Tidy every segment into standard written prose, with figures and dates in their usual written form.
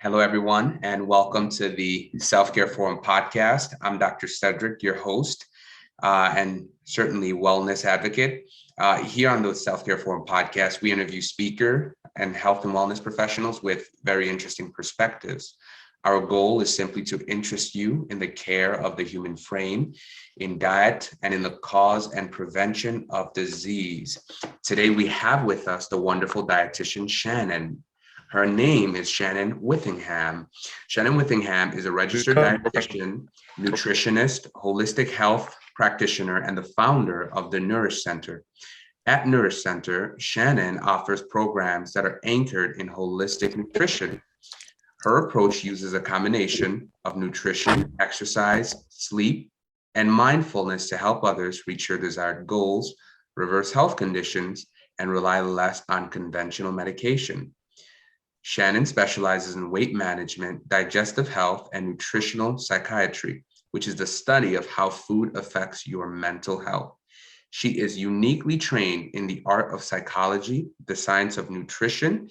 Hello, everyone, and welcome to the Self-Care Forum podcast. I'm Dr. Cedric, your host, and certainly wellness advocate. Here on the Self-Care Forum podcast, we interview speaker and health and wellness professionals with very interesting perspectives. Our goal is simply to interest you in the care of the human frame, in diet, and in the cause and prevention of disease. Today, we have with us the wonderful dietitian, Shanon. Her name is Shanon Whittingham. Shanon Whittingham is a registered dietitian, nutritionist, holistic health practitioner, and the founder of the Nourish Center. At Nourish Center, Shanon offers programs that are anchored in holistic nutrition. Her approach uses a combination of nutrition, exercise, sleep, and mindfulness to help others reach their desired goals, reverse health conditions, and rely less on conventional medication. Shanon specializes in weight management, digestive health, and nutritional psychiatry, which is the study of how food affects your mental health. She is uniquely trained in the art of psychology, the science of nutrition,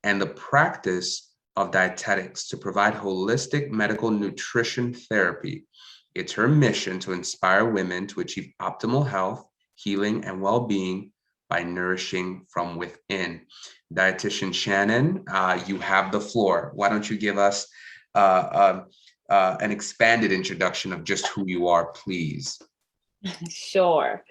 and the practice of dietetics to provide holistic medical nutrition therapy. It's her mission to inspire women to achieve optimal health, healing, and well-being by nourishing from within. Dietitian Shanon, you have the floor. Why don't you give us an expanded introduction of just who you are, please? Sure.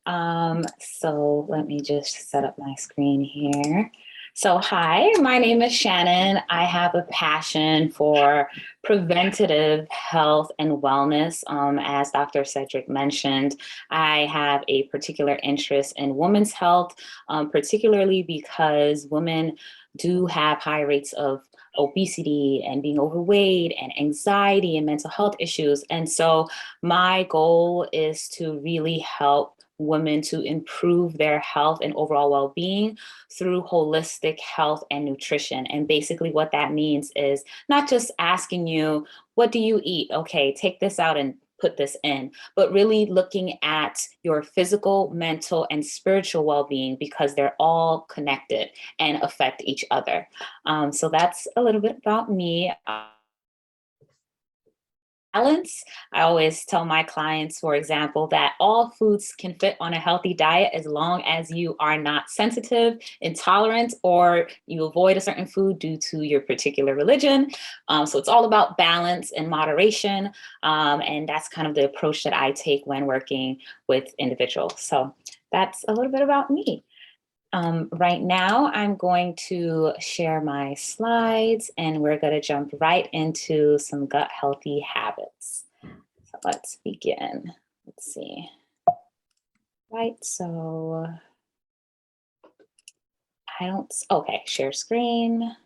So let me just set up my screen here. So hi, my name is Shanon. I have a passion for preventative health and wellness. As Dr. Cedric mentioned, I have a particular interest in women's health, particularly because women do have high rates of obesity and being overweight and anxiety and mental health issues. And so my goal is to really help women to improve their health and overall well-being through holistic health and nutrition. And basically what that means is not just asking you, what do you eat? Okay, take this out and put this in, but really looking at your physical, mental, and spiritual well-being, because they're all connected and affect each other. So that's a little bit about me. Balance. I always tell my clients, for example, that all foods can fit on a healthy diet as long as you are not sensitive, intolerant, or you avoid a certain food due to your particular religion. So it's all about balance and moderation. And that's kind of the approach that I take when working with individuals. So that's a little bit about me. Right now, I'm going to share my slides and we're going to jump right into some gut healthy habits. So let's begin. Let's see. Right, so okay, share screen.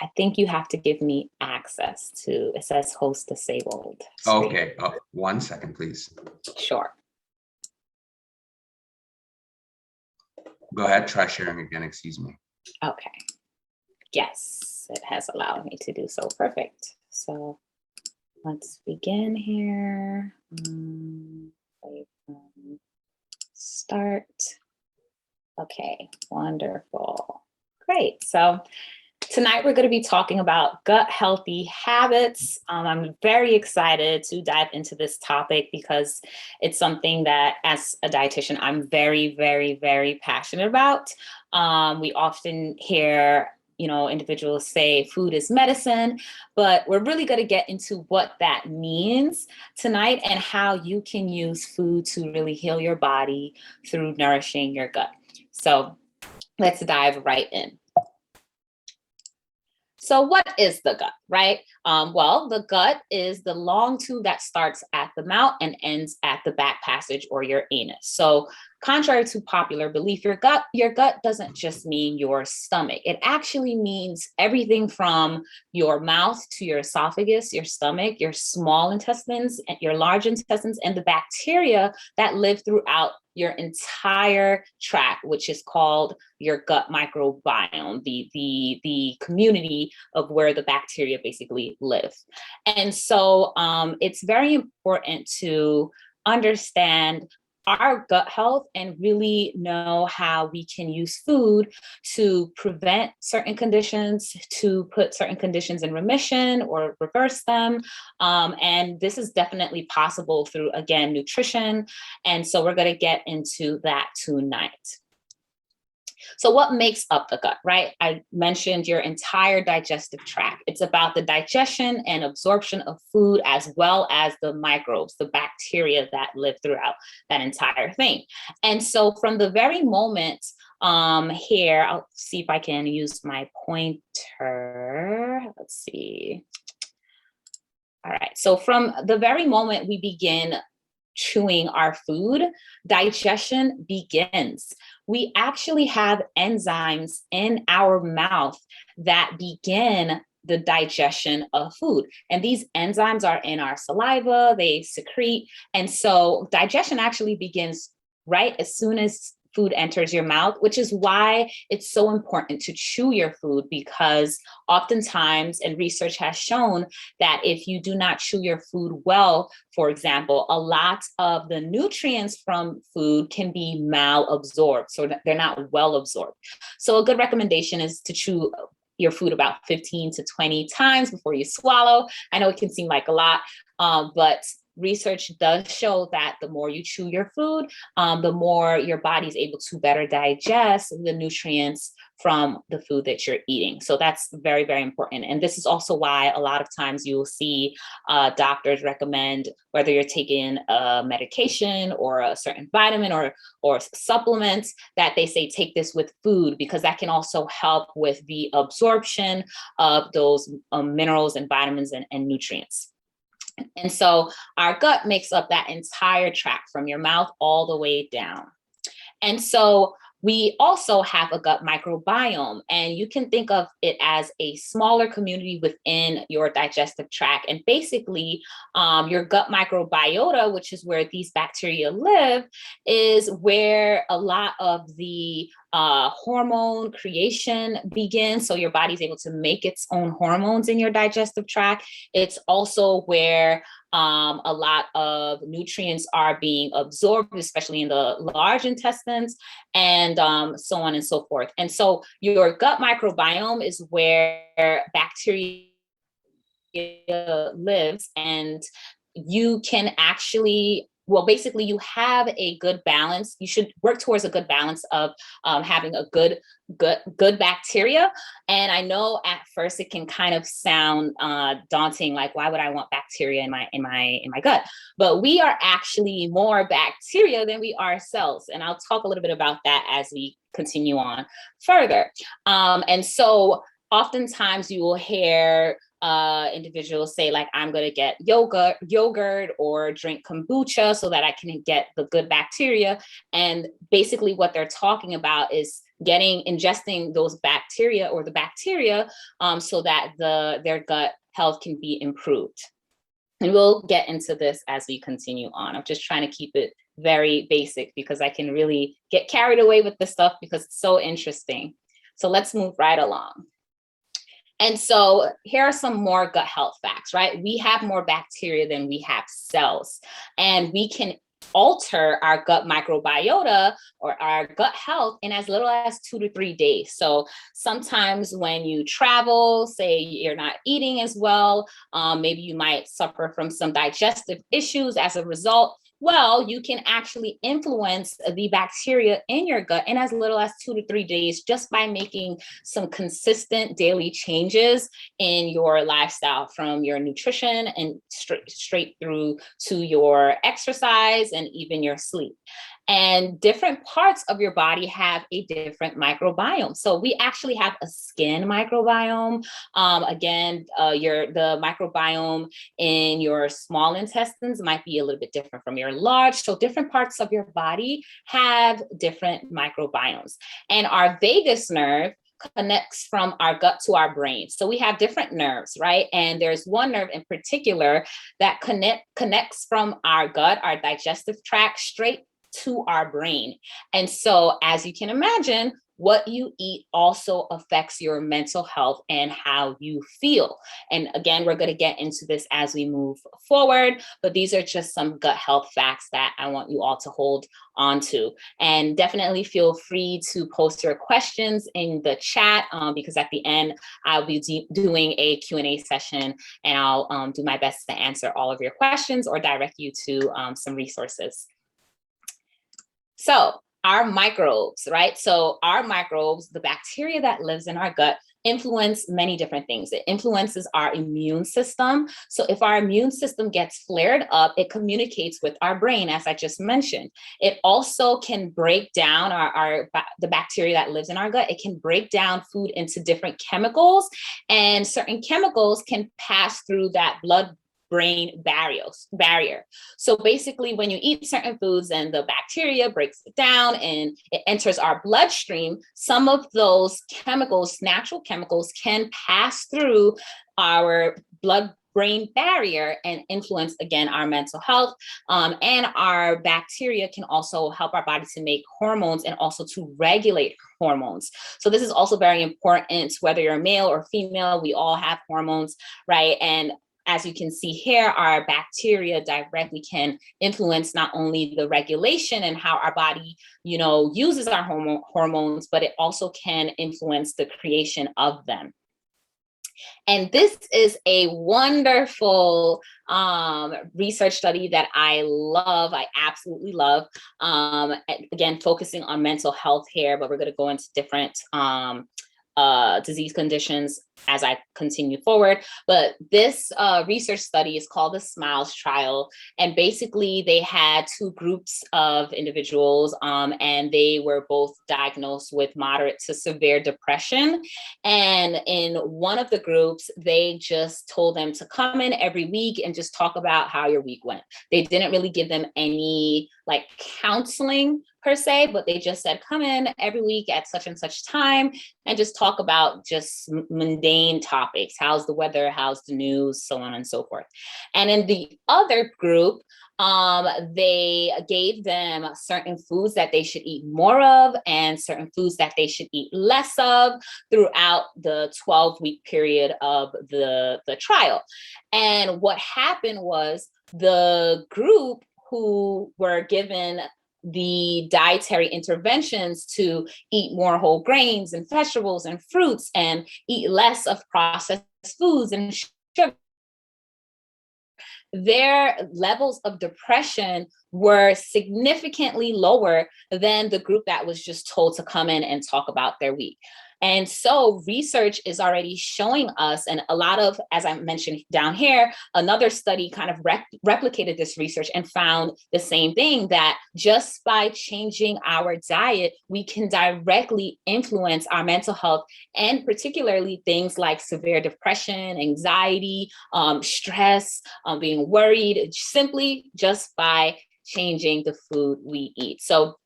I think you have to give me access to, it says host disabled. Screen. Okay, 1 second, please. Sure. Go ahead, try sharing again, excuse me. Okay. Yes, it has allowed me to do so. Perfect. So let's begin here. Start. Okay, wonderful. Great. So tonight we're going to be talking about gut healthy habits. I'm very excited to dive into this topic because it's something that as a dietitian, I'm very, very, very passionate about. We often hear, individuals say food is medicine, but we're really going to get into what that means tonight and how you can use food to really heal your body through nourishing your gut. So let's dive right in. So what is the gut, right? Well, the gut is the long tube that starts at the mouth and ends at the back passage or your anus. So contrary to popular belief, your gut doesn't just mean your stomach. It actually means everything from your mouth to your esophagus, your stomach, your small intestines, and your large intestines, and the bacteria that live throughout your entire tract, which is called your gut microbiome, the community of where the bacteria basically live. And so it's very important to understand our gut health and really know how we can use food to prevent certain conditions, to put certain conditions in remission or reverse them. And this is definitely possible through, again, nutrition. And so we're going to get into that tonight. So what makes up the gut, right? I mentioned your entire digestive tract. It's about the digestion and absorption of food, as well as the microbes, the bacteria that live throughout that entire thing. And so from the very moment here, I'll see if I can use my pointer. Let's see. All right. So from the very moment we begin chewing our food, digestion begins. We actually have enzymes in our mouth that begin the digestion of food. And these enzymes are in our saliva, they secrete. And so digestion actually begins right as soon as food enters your mouth, which is why it's so important to chew your food, because oftentimes, and research has shown that if you do not chew your food well, for example, a lot of the nutrients from food can be malabsorbed, so they're not well absorbed. So a good recommendation is to chew your food about 15 to 20 times before you swallow. I know it can seem like a lot, but research does show that the more you chew your food, the more your body is able to better digest the nutrients from the food that you're eating. So that's very, very important. And this is also why a lot of times you'll see doctors recommend, whether you're taking a medication or a certain vitamin or supplements, that they say take this with food, because that can also help with the absorption of those minerals and vitamins and nutrients. And so our gut makes up that entire tract from your mouth all the way down. And so we also have a gut microbiome, and you can think of it as a smaller community within your digestive tract. And basically, your gut microbiota, which is where these bacteria live, is where a lot of the hormone creation begins. So your body's able to make its own hormones in your digestive tract. It's also where a lot of nutrients are being absorbed, especially in the large intestines, and so on and so forth. And so your gut microbiome is where bacteria lives, and you can actually, well, basically you have a good balance. You should work towards a good balance of having a good bacteria. And I know at first it can kind of sound daunting, like why would I want bacteria in my gut? But we are actually more bacteria than we are cells, and I'll talk a little bit about that as we continue on further. And so oftentimes you will hear individuals say, like, I'm going to get yogurt or drink kombucha so that I can get the good bacteria. And basically what they're talking about is ingesting those bacteria or the bacteria so that their gut health can be improved. And we'll get into this as we continue on. I'm just trying to keep it very basic because I can really get carried away with this stuff because it's so interesting. So let's move right along. And so here are some more gut health facts, right? We have more bacteria than we have cells, and we can alter our gut microbiota or our gut health in as little as 2 to 3 days. So sometimes when you travel, say you're not eating as well, maybe you might suffer from some digestive issues as a result. Well, you can actually influence the bacteria in your gut in as little as 2 to 3 days just by making some consistent daily changes in your lifestyle, from your nutrition and straight through to your exercise and even your sleep. And different parts of your body have a different microbiome. So we actually have a skin microbiome. The microbiome in your small intestines might be a little bit different from your large. So different parts of your body have different microbiomes. And our vagus nerve connects from our gut to our brain. So we have different nerves, right? And there's one nerve in particular that connects from our gut, our digestive tract, straight to our brain. And so, as you can imagine, what you eat also affects your mental health and how you feel. And again, we're going to get into this as we move forward, but these are just some gut health facts that I want you all to hold on to. And definitely feel free to post your questions in the chat, because at the end, I'll be doing a Q&A session, and I'll do my best to answer all of your questions or direct you to some resources. So our microbes, right? So our microbes, the bacteria that lives in our gut, influence many different things. It influences our immune system. So if our immune system gets flared up, it communicates with our brain, as I just mentioned. It also can break down the bacteria that lives in our gut. It can break down food into different chemicals, and certain chemicals can pass through that blood-brain barrier. So basically, when you eat certain foods and the bacteria breaks it down and it enters our bloodstream, some of those chemicals, natural chemicals, can pass through our blood-brain barrier and influence, again, our mental health. And our bacteria can also help our body to make hormones and also to regulate hormones. So this is also very important, whether you're male or female, we all have hormones, right? And as you can see here, our bacteria directly can influence not only the regulation and how our body, uses our hormones, but it also can influence the creation of them. And this is a wonderful research study that I love. I absolutely love. Again, focusing on mental health here, but we're going to go into different disease conditions as I continue forward. But this research study is called the SMILES trial. And basically they had two groups of individuals, and they were both diagnosed with moderate to severe depression. And in one of the groups, they just told them to come in every week and just talk about how your week went. They didn't really give them any counseling per se, but they just said, come in every week at such and such time and just talk about just mundane topics. How's the weather? How's the news? So on and so forth. And in the other group, they gave them certain foods that they should eat more of and certain foods that they should eat less of throughout the 12-week period of the trial. And what happened was the group who were given the dietary interventions to eat more whole grains and vegetables and fruits and eat less of processed foods and sugar, their levels of depression were significantly lower than the group that was just told to come in and talk about their week. And so research is already showing us, and a lot of, as I mentioned down here, another study kind of replicated this research and found the same thing, that just by changing our diet, we can directly influence our mental health, and particularly things like severe depression, anxiety, stress, being worried, simply just by changing the food we eat. So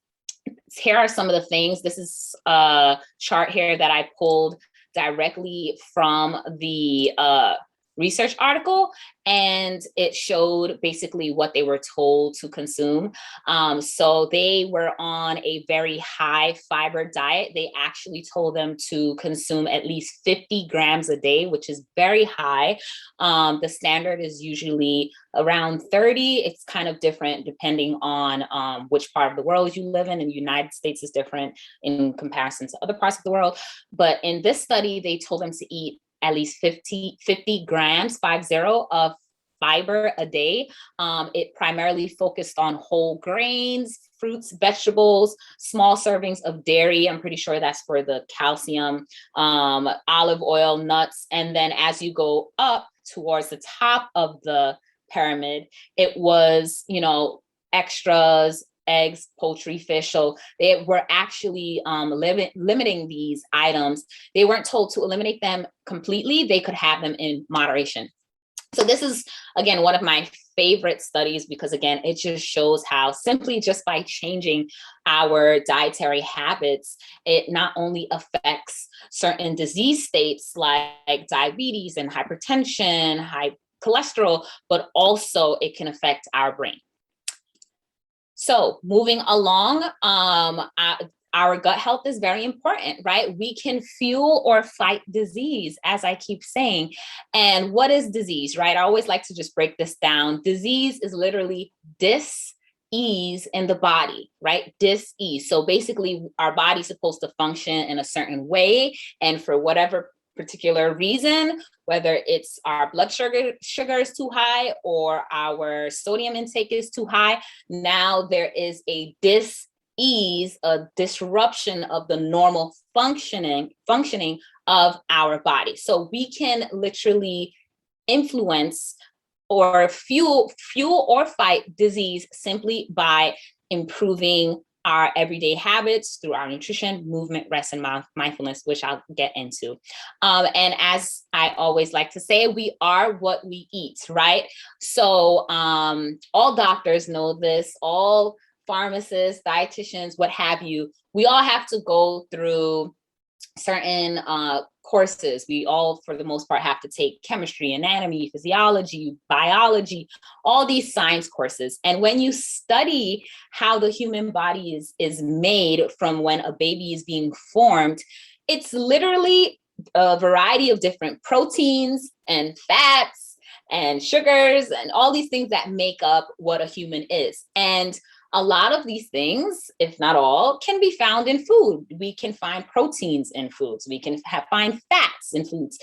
here are some of the things. This is a chart here that I pulled directly from the research article, and it showed basically what they were told to consume. So they were on a very high fiber diet. They actually told them to consume at least 50 grams a day, which is very high. The standard is usually around 30. It's kind of different depending on which part of the world you live in. In the United States is different in comparison to other parts of the world. But in this study, they told them to eat at least 50 grams, 50, of fiber a day. It primarily focused on whole grains, fruits, vegetables, small servings of dairy. I'm pretty sure that's for the calcium, olive oil, nuts. And then as you go up towards the top of the pyramid, it was, extras, eggs, poultry, fish. So they were actually limiting these items. They weren't told to eliminate them completely. They could have them in moderation. So this is, again, one of my favorite studies, because again, it just shows how simply just by changing our dietary habits, it not only affects certain disease states like diabetes and hypertension, high cholesterol, but also it can affect our brain. So moving along, our gut health is very important, right? We can fuel or fight disease, as I keep saying. And what is disease, right? I always like to just break this down. Disease is literally dis-ease in the body, right? Dis-ease. So basically, our body's supposed to function in a certain way. And for whatever particular reason, whether it's our blood sugar is too high or our sodium intake is too high, now there is a dis-ease, a disruption of the normal functioning of our body. So we can literally influence or fuel or fight disease simply by improving our everyday habits through our nutrition, movement, rest, and mindfulness, which I'll get into. And as I always like to say, we are what we eat, right? So all doctors know this, all pharmacists, dietitians, what have you, we all have to go through certain courses. We all, for the most part, have to take chemistry, anatomy, physiology, biology, all these science courses. And when you study how the human body is made from when a baby is being formed, it's literally a variety of different proteins and fats and sugars and all these things that make up what a human is. And a lot of these things, if not all, can be found in food. We can find proteins in foods. We can find fats in foods.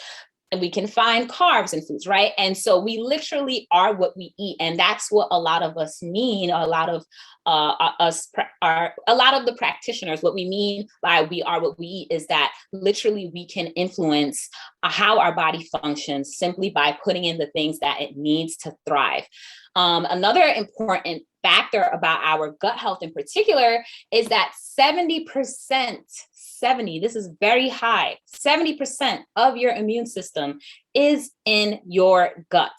And we can find carbs in foods, right? And so we literally are what we eat. And that's what a lot of us mean. A lot of the practitioners, what we mean by we are what we eat is that literally we can influence how our body functions simply by putting in the things that it needs to thrive. Another important factor about our gut health in particular is that 70%, this is very high, 70% of your immune system is in your gut.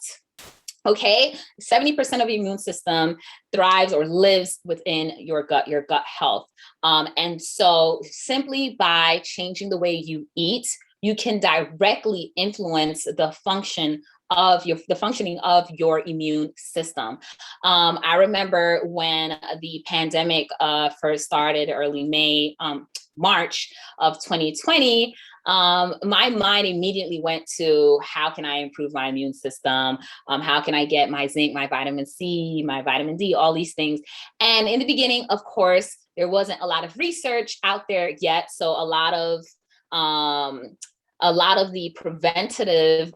Okay, 70% of your immune system thrives or lives within your gut health. And so simply by changing the way you eat, you can directly influence the functioning of your immune system. I remember when the pandemic first started, early March of 2020, my mind immediately went to how can I improve my immune system? How can I get my zinc, my vitamin C, my vitamin D, all these things. And in the beginning, of course, there wasn't a lot of research out there yet. So a lot of the preventative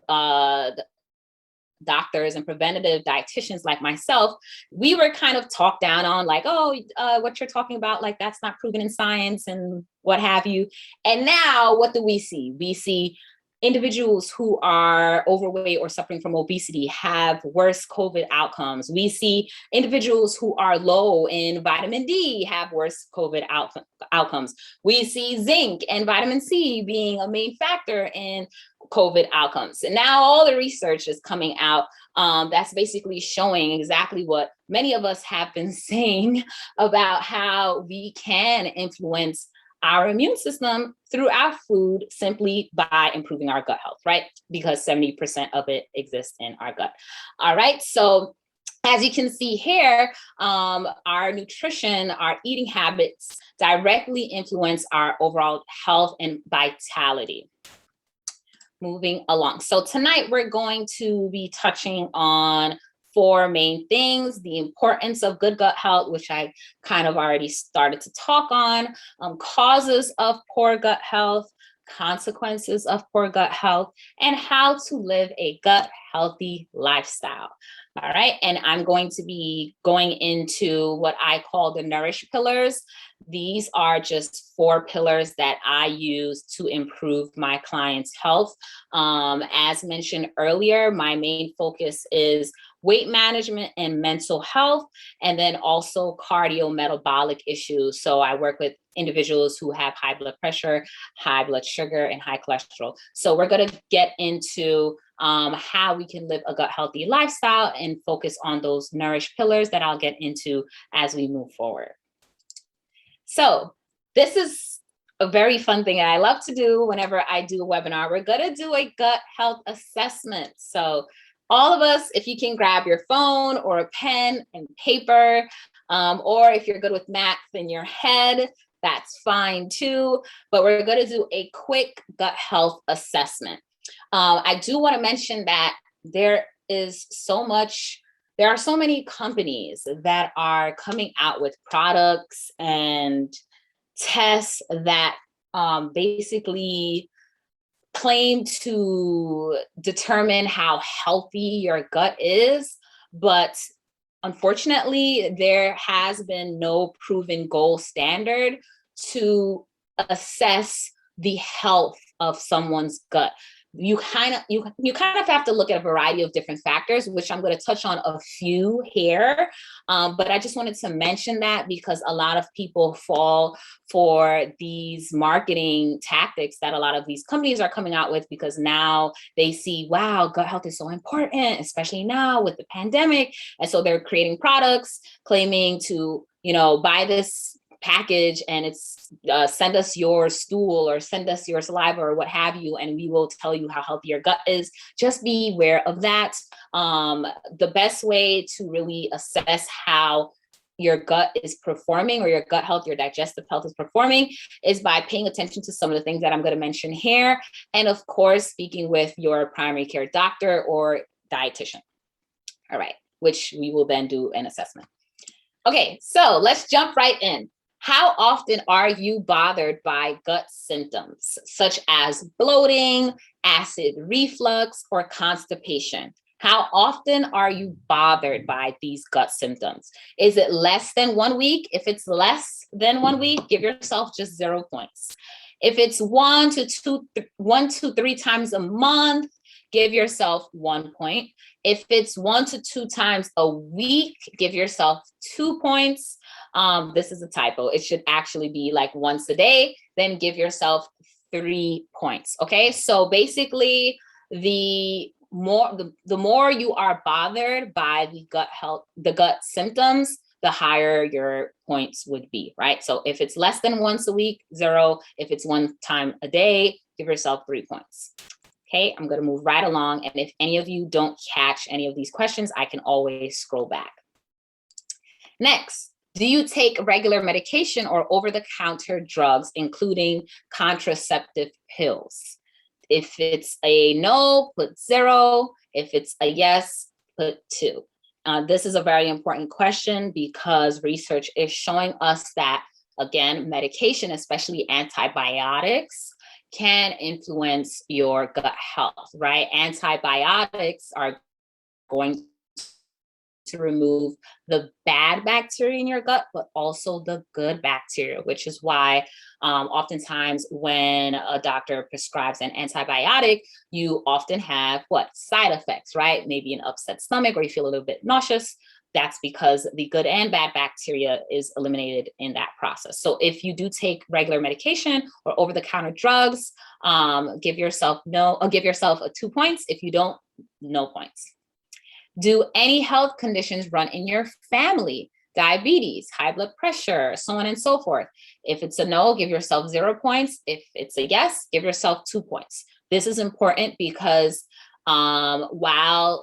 doctors and preventative dietitians like myself, we were kind of talked down on like, what you're talking about, like that's not proven in science and what have you. And now what do we see? We see individuals who are overweight or suffering from obesity have worse COVID outcomes. We see individuals who are low in vitamin D have worse COVID outcomes. We see zinc and vitamin C being a main factor in COVID outcomes. And now all the research is coming out that's basically showing exactly what many of us have been saying about how we can influence our immune system through our food simply by improving our gut health, right? Because 70% of it exists in our gut. All right, so as you can see here, our nutrition, our eating habits directly influence our overall health and vitality. Moving along. So tonight we're going to be touching on 4 main things: the importance of good gut health, which I kind of already started to talk on, causes of poor gut health, consequences of poor gut health, and how to live a gut healthy lifestyle. All right, and I'm going to be going into what I call the Nourish Pillars. These are just 4 pillars that I use to improve my clients' health. As mentioned earlier, my main focus is weight management and mental health, and then also cardiometabolic issues. So I work with individuals who have high blood pressure, high blood sugar, and high cholesterol. So we're going to get into how we can live a gut healthy lifestyle and focus on those Nourish pillars that I'll get into as we move forward. So this is a very fun thing I love to do whenever I do a webinar. We're going to do a gut health assessment. So all of us, if you can grab your phone or a pen and paper, or if you're good with math in your head, that's fine too. But we're going to do a quick gut health assessment. I do want to mention that there are so many companies that are coming out with products and tests that basically claim to determine how healthy your gut is, but unfortunately, there has been no proven gold standard to assess the health of someone's gut. You kind of have to look at a variety of different factors, which I'm going to touch on a few here. But I just wanted to mention that because a lot of people fall for these marketing tactics that a lot of these companies are coming out with, because now they see, wow, gut health is so important, especially now with the pandemic. And so they're creating products claiming to, buy this package and it's send us your stool or send us your saliva or what have you, and we will tell you how healthy your gut is. Just be aware of that. The best way to really assess how your gut is performing, or your gut health, your digestive health is performing, is by paying attention to some of the things that I'm going to mention here. And of course, speaking with your primary care doctor or dietitian. All right, which we will then do an assessment. Okay, so let's jump right in. How often are you bothered by gut symptoms, such as bloating, acid reflux, or constipation? How often are you bothered by these gut symptoms? Is it less than 1 week? If it's less than 1 week, give yourself just 0 points. If it's 1 to 3 times a month, give yourself 1 point. If it's 1 to 2 times a week, give yourself 2 points. This is a typo. It should actually be like once a day, then give yourself 3 points. Okay, so basically the more you are bothered by the gut health, the gut symptoms, the higher your points would be, right? So if it's less than once a week, 0. If it's 1 time a day, give yourself 3 points. Okay, I'm going to move right along. And if any of you don't catch any of these questions, I can always scroll back. Next, do you take regular medication or over-the-counter drugs, including contraceptive pills? If it's a no, put 0. If it's a yes, put 2. This is a very important question because research is showing us that, again, medication, especially antibiotics, can influence your gut health, right? Antibiotics are going to remove the bad bacteria in your gut, but also the good bacteria, which is why oftentimes when a doctor prescribes an antibiotic, you often have side effects, right? Maybe an upset stomach, or you feel a little bit nauseous. That's because the good and bad bacteria is eliminated in that process. So if you do take regular medication or over-the-counter drugs, give yourself 2 points. If you don't, no points. Do any health conditions run in your family? Diabetes, high blood pressure, so on and so forth. If it's a no, give yourself 0 points. If it's a yes, give yourself 2 points. This is important because if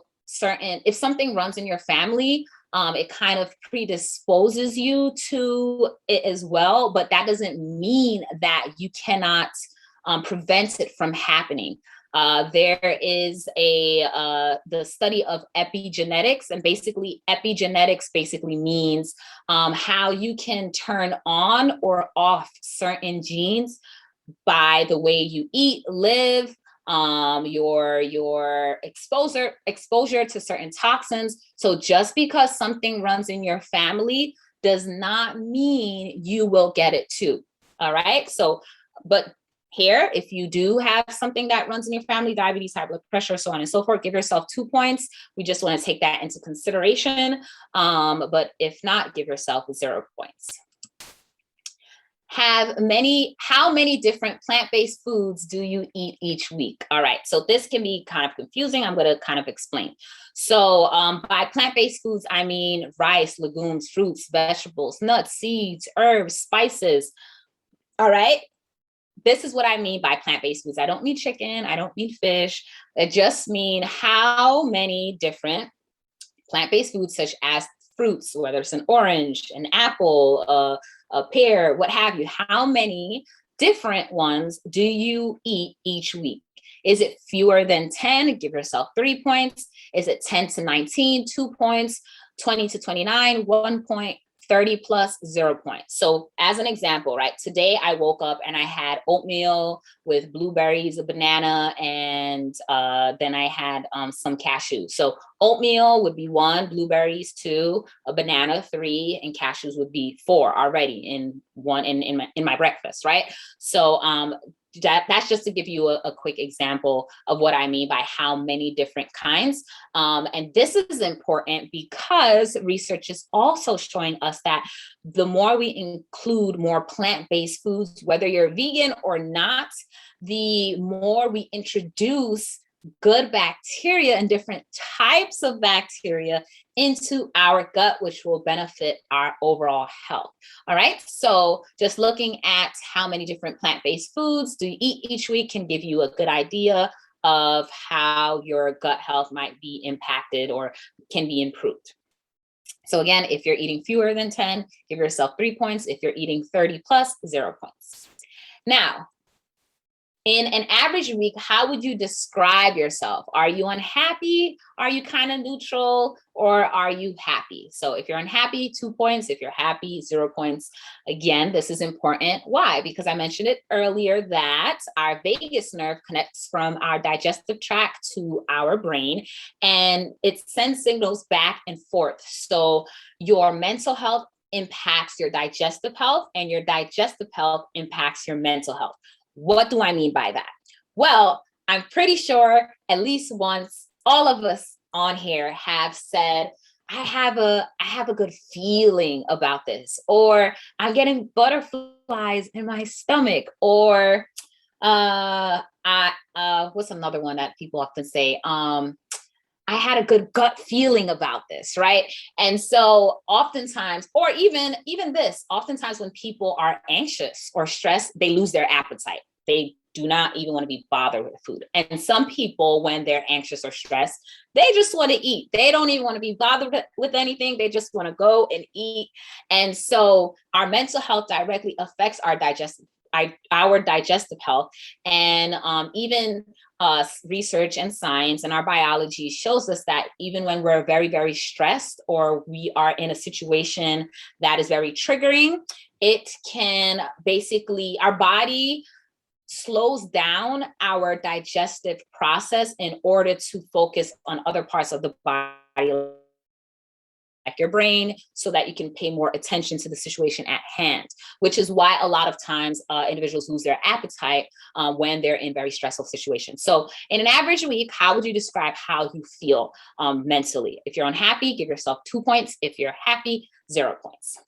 something runs in your family, it kind of predisposes you to it as well, but that doesn't mean that you cannot prevent it from happening. There is the study of epigenetics, and basically epigenetics means how you can turn on or off certain genes by the way you eat, live, your exposure to certain toxins. So just because something runs in your family does not mean you will get it too. All right. So, but here, if you do have something that runs in your family, diabetes, high blood pressure, so on and so forth, give yourself 2 points. We just want to take that into consideration. But if not, give yourself 0 points. How many different plant-based foods do you eat each week? All right, so this can be kind of confusing. I'm going to kind of explain. So by plant-based foods, I mean rice, legumes, fruits, vegetables, nuts, seeds, herbs, spices. All right. This is what I mean by plant-based foods. I don't mean chicken. I don't mean fish. I just mean how many different plant-based foods, such as fruits, whether it's an orange, an apple, a pear, what have you. How many different ones do you eat each week? Is it fewer than 10? Give yourself 3 points. Is it 10 to 19? 2 points. 20 to 29, 1 point. 30 plus, 0 points. So as an example, right, today I woke up and I had oatmeal with blueberries, a banana, and then I had some cashews. So oatmeal would be 1, blueberries 2, a banana 3, and cashews would be 4 already in my breakfast, right? So that's just to give you a quick example of what I mean by how many different kinds. And this is important because research is also showing us that the more we include more plant-based foods, whether you're vegan or not, the more we introduce good bacteria and different types of bacteria into our gut, which will benefit our overall health. All right. So just looking at how many different plant-based foods do you eat each week can give you a good idea of how your gut health might be impacted or can be improved. So again, if you're eating fewer than 10, give yourself 3 points. If you're eating 30 plus, 0 points. Now, in an average week, how would you describe yourself? Are you unhappy? Are you kind of neutral? Or are you happy? So if you're unhappy, 2 points. If you're happy, 0 points. Again, this is important. Why? Because I mentioned it earlier that our vagus nerve connects from our digestive tract to our brain, and it sends signals back and forth. So your mental health impacts your digestive health, and your digestive health impacts your mental health. What do I mean by that? Well, I'm pretty sure at least once all of us on here have said, I have a good feeling about this, or I'm getting butterflies in my stomach, or what's another one that people often say? I had a good gut feeling about this, right? And so oftentimes, or even this, oftentimes when people are anxious or stressed, they lose their appetite. They do not even want to be bothered with food. And some people, when they're anxious or stressed, they just want to eat. They don't even want to be bothered with anything. They just want to go and eat. And so our mental health directly affects our digestive health. And even research and science and our biology shows us that even when we're very, very stressed, or we are in a situation that is very triggering, it can basically, our body slows down our digestive process in order to focus on other parts of the body, like your brain, so that you can pay more attention to the situation at hand, which is why a lot of times individuals lose their appetite when they're in very stressful situations. So in an average week, how would you describe how you feel mentally? If you're unhappy, give yourself 2 points. If you're happy, 0 points.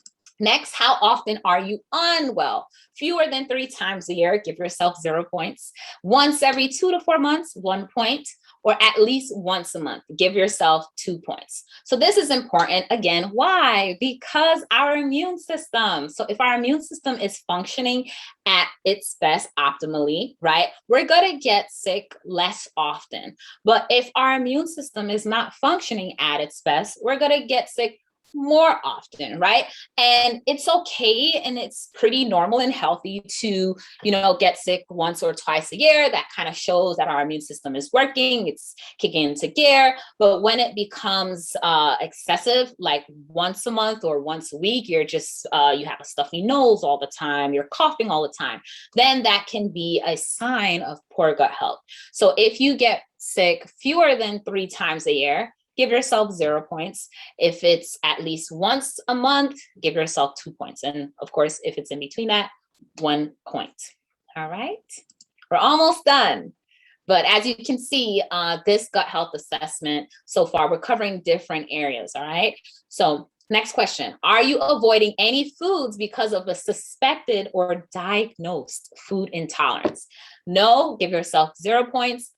Next, how often are you unwell? Fewer than 3 times a year, give yourself 0 points. Once every 2 to 4 months, 1 point, or at least once a month, give yourself 2 points. So this is important. Again, why? Because our immune system. So if our immune system is functioning at its best optimally, right, we're going to get sick less often. But if our immune system is not functioning at its best, we're going to get sick more often, right? And it's okay, and it's pretty normal and healthy to, get sick once or twice a year. That kind of shows that our immune system is working, it's kicking into gear. But when it becomes excessive, like once a month or once a week, you're just, you have a stuffy nose all the time, you're coughing all the time, then that can be a sign of poor gut health. So if you get sick fewer than 3 times a year, give yourself 0 points. If it's at least once a month, give yourself 2 points. And of course, if it's in between that, 1 point. All right, we're almost done. But as you can see, this gut health assessment so far, we're covering different areas. All right. So next question, are you avoiding any foods because of a suspected or diagnosed food intolerance? No, give yourself 0 points.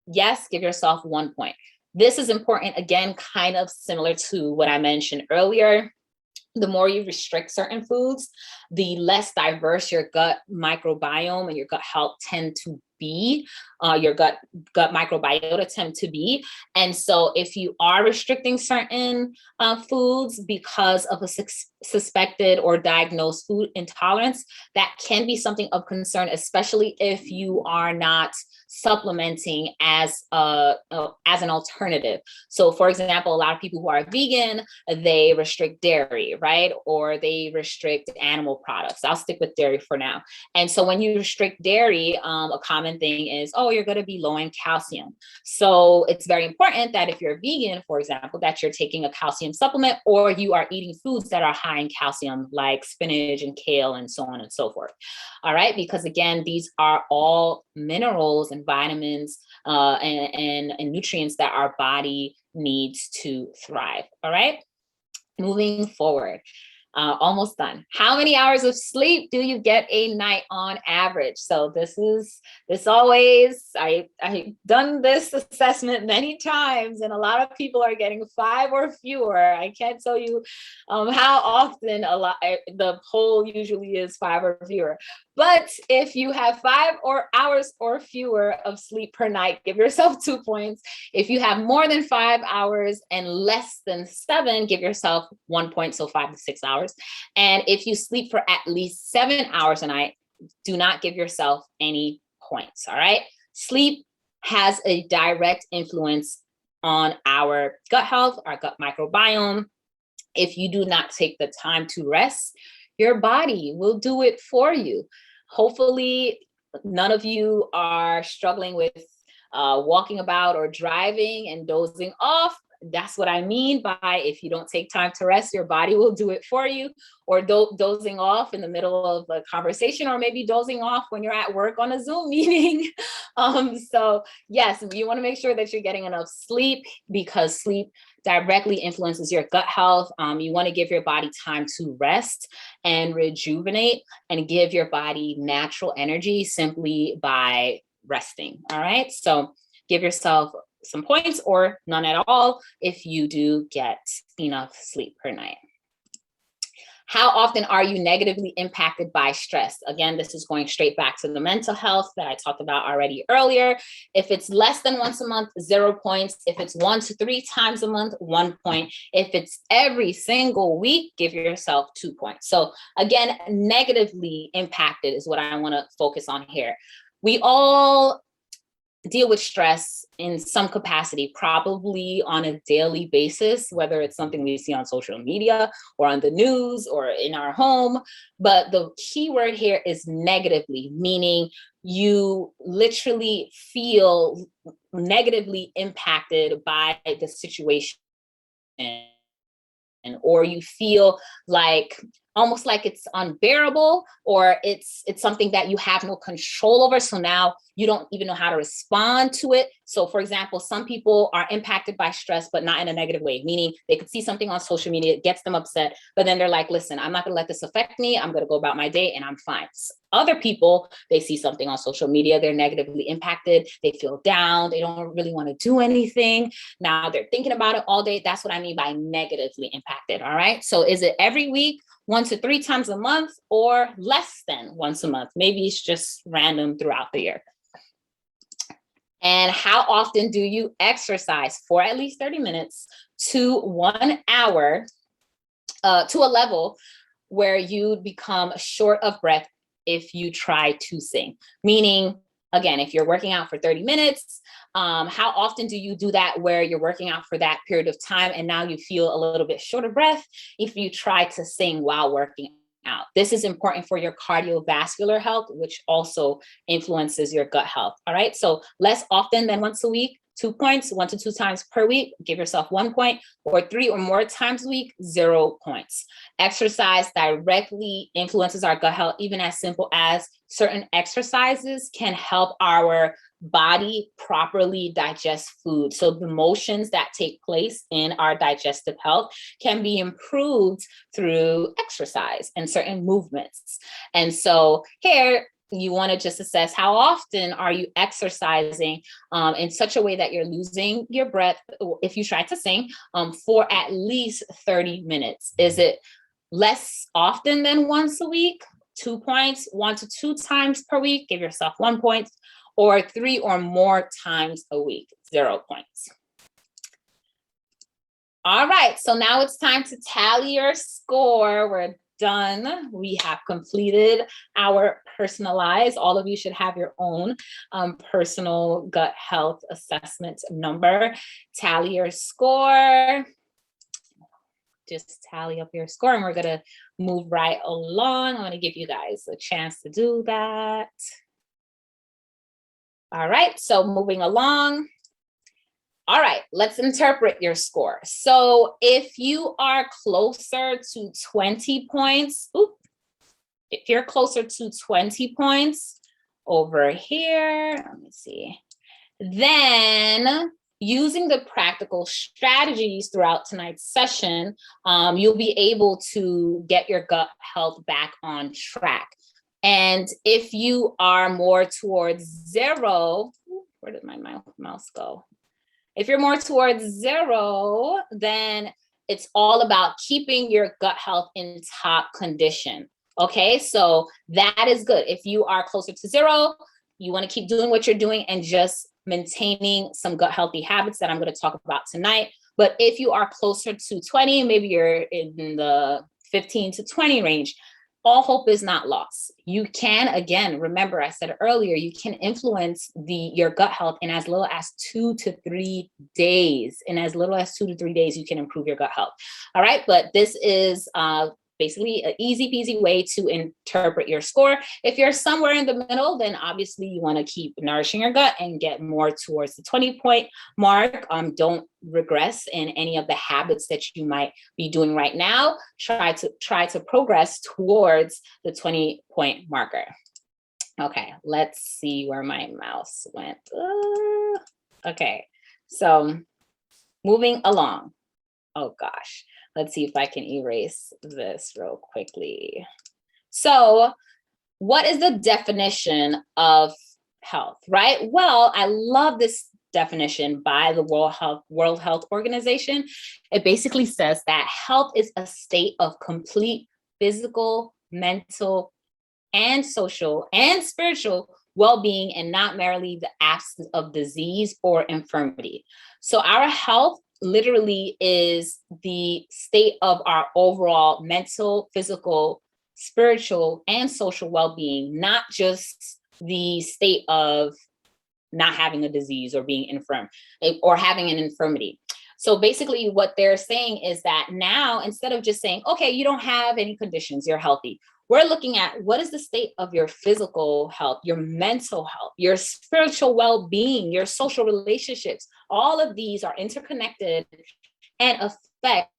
Yes, give yourself 1 point. This is important, again, kind of similar to what I mentioned earlier. The more you restrict certain foods, the less diverse your gut microbiome and your gut health tend to be, your gut microbiota tend to be. And so if you are restricting certain foods because of a suspected or diagnosed food intolerance, that can be something of concern, especially if you are not supplementing as an alternative. So for example, a lot of people who are vegan, they restrict dairy, right? Or they restrict animal products. I'll stick with dairy for now. And so when you restrict dairy, a common thing is, oh, you're going to be low in calcium. So it's very important that if you're vegan, for example, that you're taking a calcium supplement, or you are eating foods that are high in calcium, like spinach and kale and so on and so forth. All right, because again, these are all minerals and vitamins and nutrients that our body needs to thrive. All right, moving forward. Almost done. How many hours of sleep do you get a night on average? So this always, I've done this assessment many times, and a lot of people are getting 5 or fewer. I can't tell you how often the poll usually is 5 or fewer. But if you have 5 hours or fewer of sleep per night, give yourself 2 points. If you have more than 5 hours and less than 7, give yourself 1 point, so 5 to 6 hours. And if you sleep for at least 7 hours a night, do not give yourself any points, all right? Sleep has a direct influence on our gut health, our gut microbiome. If you do not take the time to rest, your body will do it for you. Hopefully, none of you are struggling with walking about or driving and dozing off. That's what I mean by, if you don't take time to rest, your body will do it for you. Or dozing off in the middle of a conversation, or maybe dozing off when you're at work on a Zoom meeting. So yes, you want to make sure that you're getting enough sleep, because sleep directly influences your gut health. You want to give your body time to rest and rejuvenate, and give your body natural energy simply by resting. All right, so give yourself some points or none at all if you do get enough sleep per night. How often are you negatively impacted by stress? Again, this is going straight back to the mental health that I talked about already earlier. If it's less than once a month, 0 points. If it's 1 to 3 times a month, 1 point. If it's every single week, give yourself 2 points. So again, negatively impacted is what I want to focus on here. We all deal with stress in some capacity, probably on a daily basis, whether it's something we see on social media or on the news or in our home. But the key word here is negatively, meaning you literally feel negatively impacted by the situation, or you feel like almost like it's unbearable, or it's something that you have no control over. So now you don't even know how to respond to it. So for example, some people are impacted by stress, but not in a negative way, meaning they could see something on social media, it gets them upset, but then they're like, listen, I'm not gonna let this affect me. I'm gonna go about my day and I'm fine. Other people, they see something on social media, they're negatively impacted, they feel down, they don't really want to do anything. Now they're thinking about it all day. That's what I mean by negatively impacted, all right? So is it every week, 1 to 3 times a month, or less than once a month? Maybe it's just random throughout the year. And how often do you exercise? For at least 30 minutes to 1 hour, to a level where you become short of breath if you try to sing. Meaning, again, if you're working out for 30 minutes, how often do you do that where you're working out for that period of time and now you feel a little bit short of breath if you try to sing while working out? This is important for your cardiovascular health, which also influences your gut health. All right, so less often than once a week, 2 points. 1 to 2 times per week, give yourself 1 point, or 3 or more times a week, 0 points. Exercise directly influences our gut health, even as simple as certain exercises can help our body properly digest food. So the motions that take place in our digestive health can be improved through exercise and certain movements. And so here, you want to just assess how often are you exercising in such a way that you're losing your breath if you try to sing for at least 30 minutes. Is it less often than once a week? 2 points. 1 to 2 times per week, give yourself 1 point. or 3 or more times a week, 0 points. All right, so now it's time to tally your score. We're done. We have completed our personalized. All of you should have your own personal gut health assessment number. Tally your score. Just tally up your score, and we're going to move right along. I'm going to give you guys a chance to do that. All right, so moving along. All right, let's interpret your score. So if you are closer to 20 points, if you're closer to 20 points over here, let me see, then using the practical strategies throughout tonight's session, you'll be able to get your gut health back on track. And if you are more towards 0, where did my mouse go? If you're more towards 0, then it's all about keeping your gut health in top condition. Okay, so that is good. If you are closer to 0, you want to keep doing what you're doing and just maintaining some gut healthy habits that I'm going to talk about tonight. But if you are closer to 20, maybe you're in the 15 to 20 range, all hope is not lost. You can, again, remember I said earlier, you can influence your gut health in as little as 2 to 3 days. In as little as 2 to 3 days, you can improve your gut health. All right, but this is basically an easy peasy way to interpret your score. If you're somewhere in the middle, then obviously you want to keep nourishing your gut and get more towards the 20-point mark. Don't regress in any of the habits that you might be doing right now. Try to progress towards the 20-point marker. Okay, let's see where my mouse went. Okay, so moving along. Oh gosh. Let's see if I can erase this real quickly. So what is the definition of health, right? Well, I love this definition by the World Health Organization. It basically says that health is a state of complete physical, mental, and social and spiritual well-being, and not merely the absence of disease or infirmity. So our health literally is the state of our overall mental, physical, spiritual, and social well-being, not just the state of not having a disease or being infirm or having an infirmity. So basically what they're saying is that now, instead of just saying, okay, you don't have any conditions, you're healthy, we're looking at what is the state of your physical health, your mental health, your spiritual well-being, your social relationships. All of these are interconnected and affect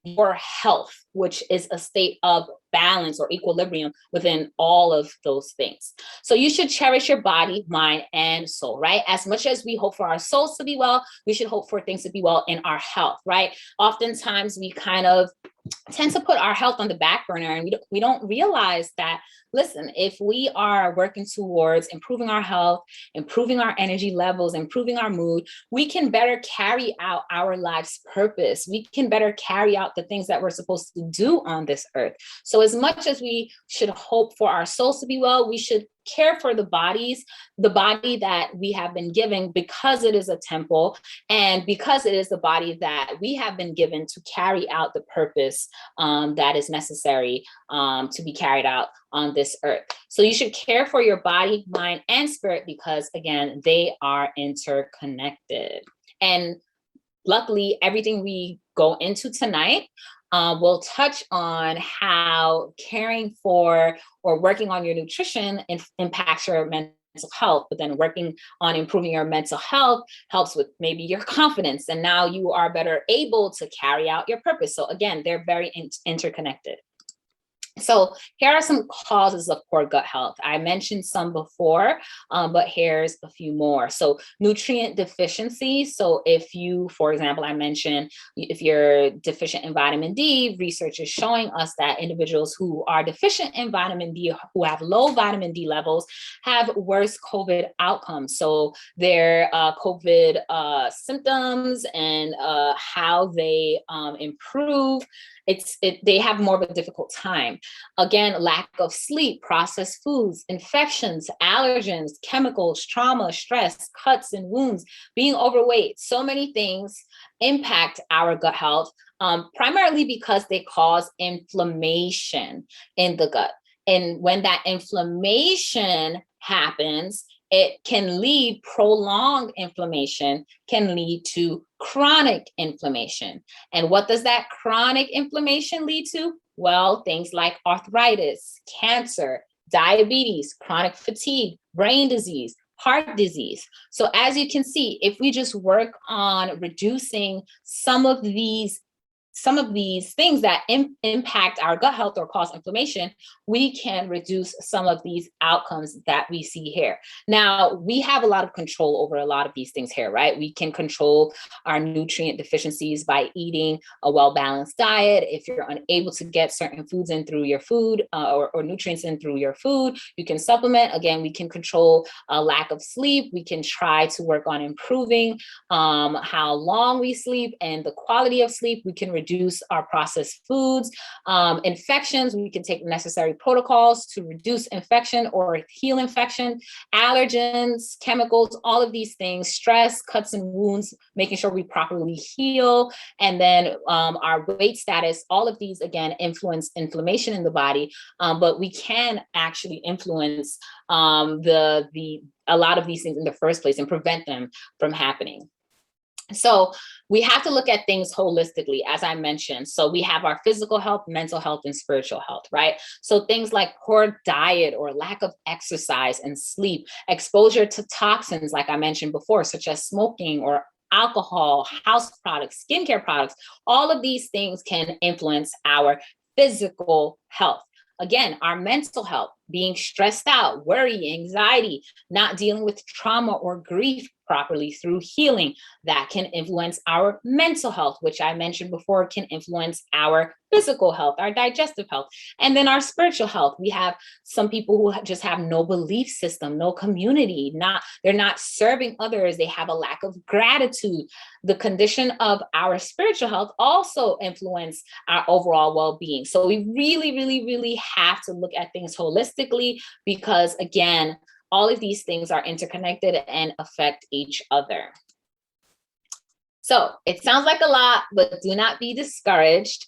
your health, which is a state of balance or equilibrium within all of those things. So you should cherish your body, mind, and soul, right? As much as we hope for our souls to be well, we should hope for things to be well in our health, right? Oftentimes we kind of tend to put our health on the back burner, and we don't realize that, listen, if we are working towards improving our health, improving our energy levels, improving our mood, we can better carry out our life's purpose. We can better carry out the things that we're supposed to do on this earth. So as much as we should hope for our souls to be well, we should care for the body that we have been given, because it is a temple and because it is the body that we have been given to carry out the purpose that is necessary to be carried out on this earth. So you should care for your body, mind, and spirit, because again, they are interconnected. And luckily, everything we go into tonight we'll touch on how caring for or working on your nutrition impacts your mental health, but then working on improving your mental health helps with maybe your confidence, and now you are better able to carry out your purpose. So again, they're very interconnected. So here are some causes of poor gut health. I mentioned some before, but here's a few more. So nutrient deficiencies. So if you, for example, I mentioned if you're deficient in vitamin D, research is showing us that individuals who are deficient in vitamin D, who have low vitamin D levels, have worse COVID outcomes. So their COVID symptoms and how they improve, they have more of a difficult time. Again, lack of sleep, processed foods, infections, allergens, chemicals, trauma, stress, cuts and wounds, being overweight. So many things impact our gut health, primarily because they cause inflammation in the gut. And when that inflammation happens, it can lead, prolonged inflammation can lead to chronic inflammation. And what does that chronic inflammation lead to? Well, things like arthritis, cancer, diabetes, chronic fatigue, brain disease, heart disease. So as you can see, if we just work on reducing some of these things that impact our gut health or cause inflammation, we can reduce some of these outcomes that we see here. Now, we have a lot of control over a lot of these things here, right? We can control our nutrient deficiencies by eating a well-balanced diet. If you're unable to get certain foods in through your food or nutrients in through your food, you can supplement. Again, we can control a lack of sleep. We can try to work on improving how long we sleep and the quality of sleep. We can reduce our processed foods. Infections, we can take necessary protocols to reduce infection or heal infection. Allergens, chemicals, all of these things, stress, cuts and wounds, making sure we properly heal. And then our weight status, all of these, again, influence inflammation in the body, but we can actually influence a lot of these things in the first place and prevent them from happening. So we have to look at things holistically, as I mentioned. So we have our physical health, mental health, and spiritual health, right? So things like poor diet or lack of exercise and sleep, exposure to toxins, like I mentioned before, such as smoking or alcohol, house products, skincare products, all of these things can influence our physical health. Again, our mental health, being stressed out, worry, anxiety, not dealing with trauma or grief properly through healing, that can influence our mental health, which I mentioned before can influence our physical health, our digestive health. And then our spiritual health. We have some people who just have no belief system, no community, they're not serving others. They have a lack of gratitude. The condition of our spiritual health also influence our overall well-being. So we really, really, really have to look at things holistically because, again, all of these things are interconnected and affect each other. So it sounds like a lot, but do not be discouraged.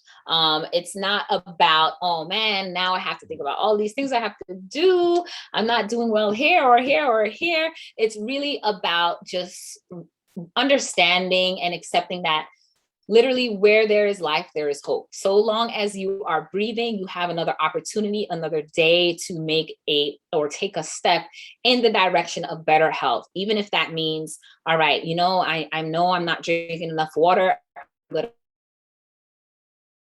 It's not about, oh man, now I have to think about all these things I have to do. I'm not doing well here or here or here. It's really about just understanding and accepting that literally where there is life, there is hope. So long as you are breathing, you have another opportunity, another day to take a step in the direction of better health. Even if that means, all right, I know I'm not drinking enough water, but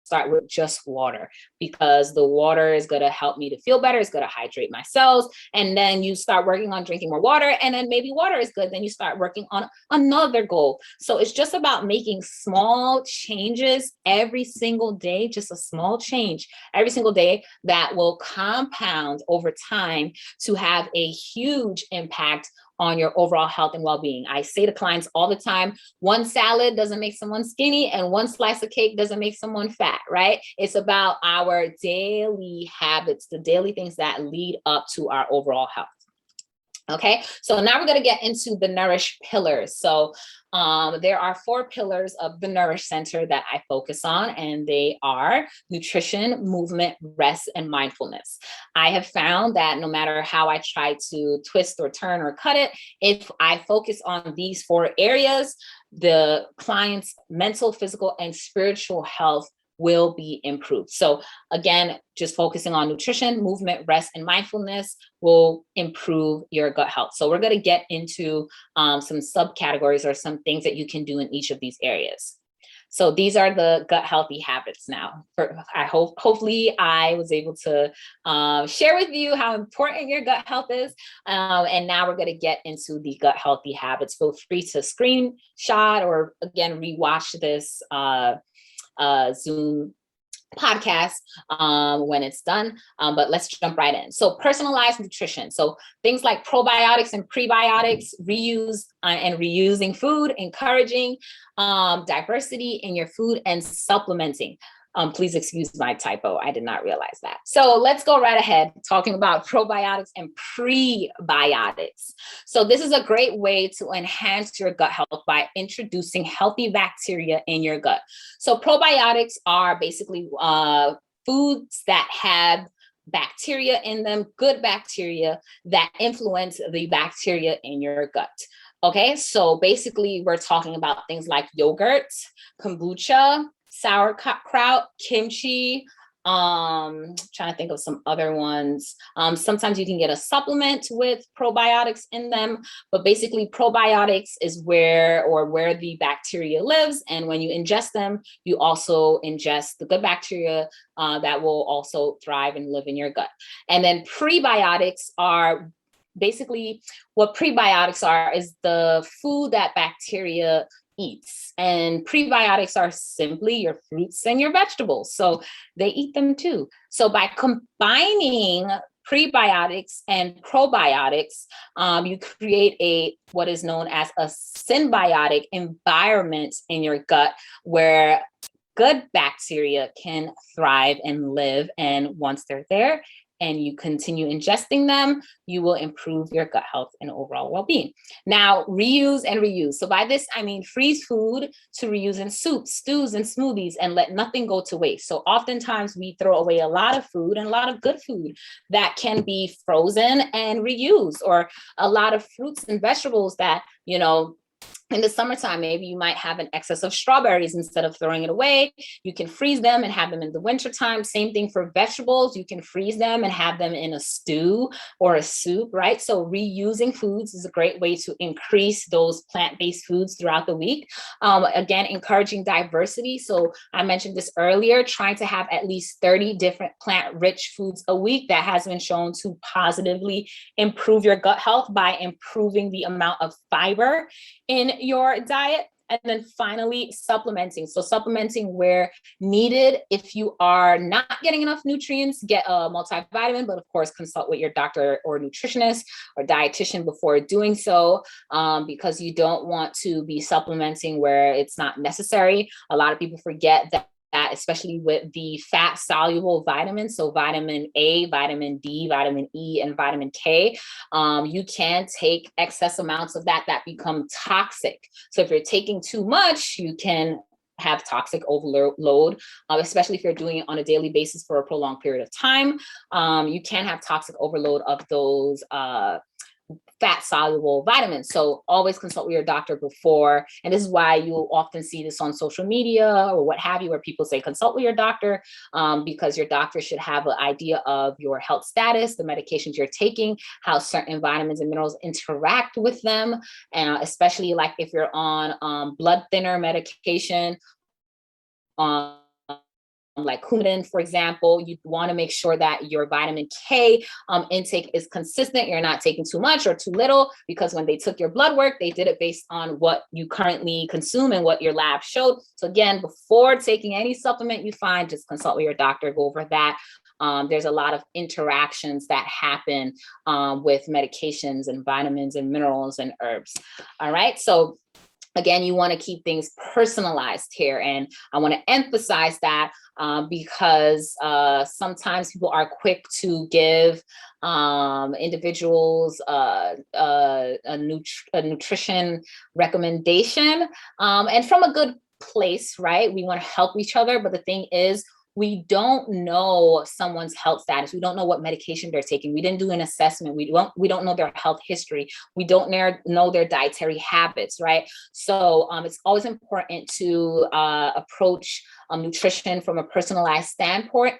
start with just water because the water is going to help me to feel better. It's going to hydrate my cells. And then you start working on drinking more water. And then maybe water is good. Then you start working on another goal. So it's just about making small changes every single day, just a small change every single day that will compound over time to have a huge impact on your overall health and well-being. I say to clients all the time, one salad doesn't make someone skinny and one slice of cake doesn't make someone fat, right? It's about our daily habits, the daily things that lead up to our overall health. Okay, so now we're going to get into the Nourish Pillars. So there are 4 pillars of the Nourish Center that I focus on, and they are nutrition, movement, rest, and mindfulness. I have found that no matter how I try to twist or turn or cut it, if I focus on these 4 areas, the client's mental, physical, and spiritual health will be improved. So again, just focusing on nutrition, movement, rest, and mindfulness will improve your gut health. So we're going to get into some subcategories or some things that you can do in each of these areas. So these are the gut healthy habits now. Hopefully I was able to share with you how important your gut health is. And now we're going to get into the gut healthy habits. Feel free to screenshot or again, rewatch this Zoom podcast when it's done, but let's jump right in. So personalized nutrition. So things like probiotics and prebiotics, reuse and reusing food, encouraging diversity in your food and supplementing. Please excuse my typo. I did not realize that. So let's go right ahead talking about probiotics and prebiotics. So this is a great way to enhance your gut health by introducing healthy bacteria in your gut. So probiotics are basically foods that have bacteria in them, good bacteria that influence the bacteria in your gut. Okay, so basically we're talking about things like yogurt, kombucha, sauerkraut, kimchi, trying to think of some other ones. Sometimes you can get a supplement with probiotics in them, but basically probiotics is where the bacteria lives. And when you ingest them, you also ingest the good bacteria that will also thrive and live in your gut. And then prebiotics are basically what prebiotics are is the food that bacteria eats. And prebiotics are simply your fruits and your vegetables. So they eat them too. So by combining prebiotics and probiotics, you create what is known as a symbiotic environment in your gut where good bacteria can thrive and live. And once they're there, and you continue ingesting them, you will improve your gut health and overall well-being. Now, reuse and reuse. So by this, I mean freeze food to reuse in soups, stews, and smoothies, and let nothing go to waste. So oftentimes we throw away a lot of food and a lot of good food that can be frozen and reused, or a lot of fruits and vegetables that, in the summertime, maybe you might have an excess of strawberries. Instead of throwing it away, you can freeze them and have them in the wintertime. Same thing for vegetables. You can freeze them and have them in a stew or a soup, right? So reusing foods is a great way to increase those plant-based foods throughout the week. Again, encouraging diversity. So I mentioned this earlier, trying to have at least 30 different plant-rich foods a week. That has been shown to positively improve your gut health by improving the amount of fiber in your diet. And then finally, supplementing. So supplementing where needed. If you are not getting enough nutrients, get a multivitamin, but of course, consult with your doctor or nutritionist or dietitian before doing so, because you don't want to be supplementing where it's not necessary. A lot of people forget that, especially with the fat soluble vitamins, so vitamin A, vitamin D, vitamin E, and vitamin K, you can take excess amounts of that become toxic. So if you're taking too much, you can have toxic overload, especially if you're doing it on a daily basis for a prolonged period of time. You can have toxic overload of those fat soluble vitamins. So always consult with your doctor before. And this is why you'll often see this on social media or what have you, where people say consult with your doctor, because your doctor should have an idea of your health status, the medications you're taking, how certain vitamins and minerals interact with them. And especially like if you're on blood thinner medication, like Coumadin, for example, you want to make sure that your vitamin K intake is consistent. You're not taking too much or too little, because when they took your blood work, they did it based on what you currently consume and what your lab showed. So again, before taking any supplement you find, just consult with your doctor, go over that. There's a lot of interactions that happen with medications and vitamins and minerals and herbs. All right. So again, you want to keep things personalized here. And I want to emphasize that because sometimes people are quick to give individuals a nutrition recommendation, and from a good place, right? We want to help each other. But the thing is, we don't know someone's health status. We don't know what medication they're taking. We didn't do an assessment. We don't know their health history. We don't know their dietary habits, right? So it's always important to approach nutrition from a personalized standpoint.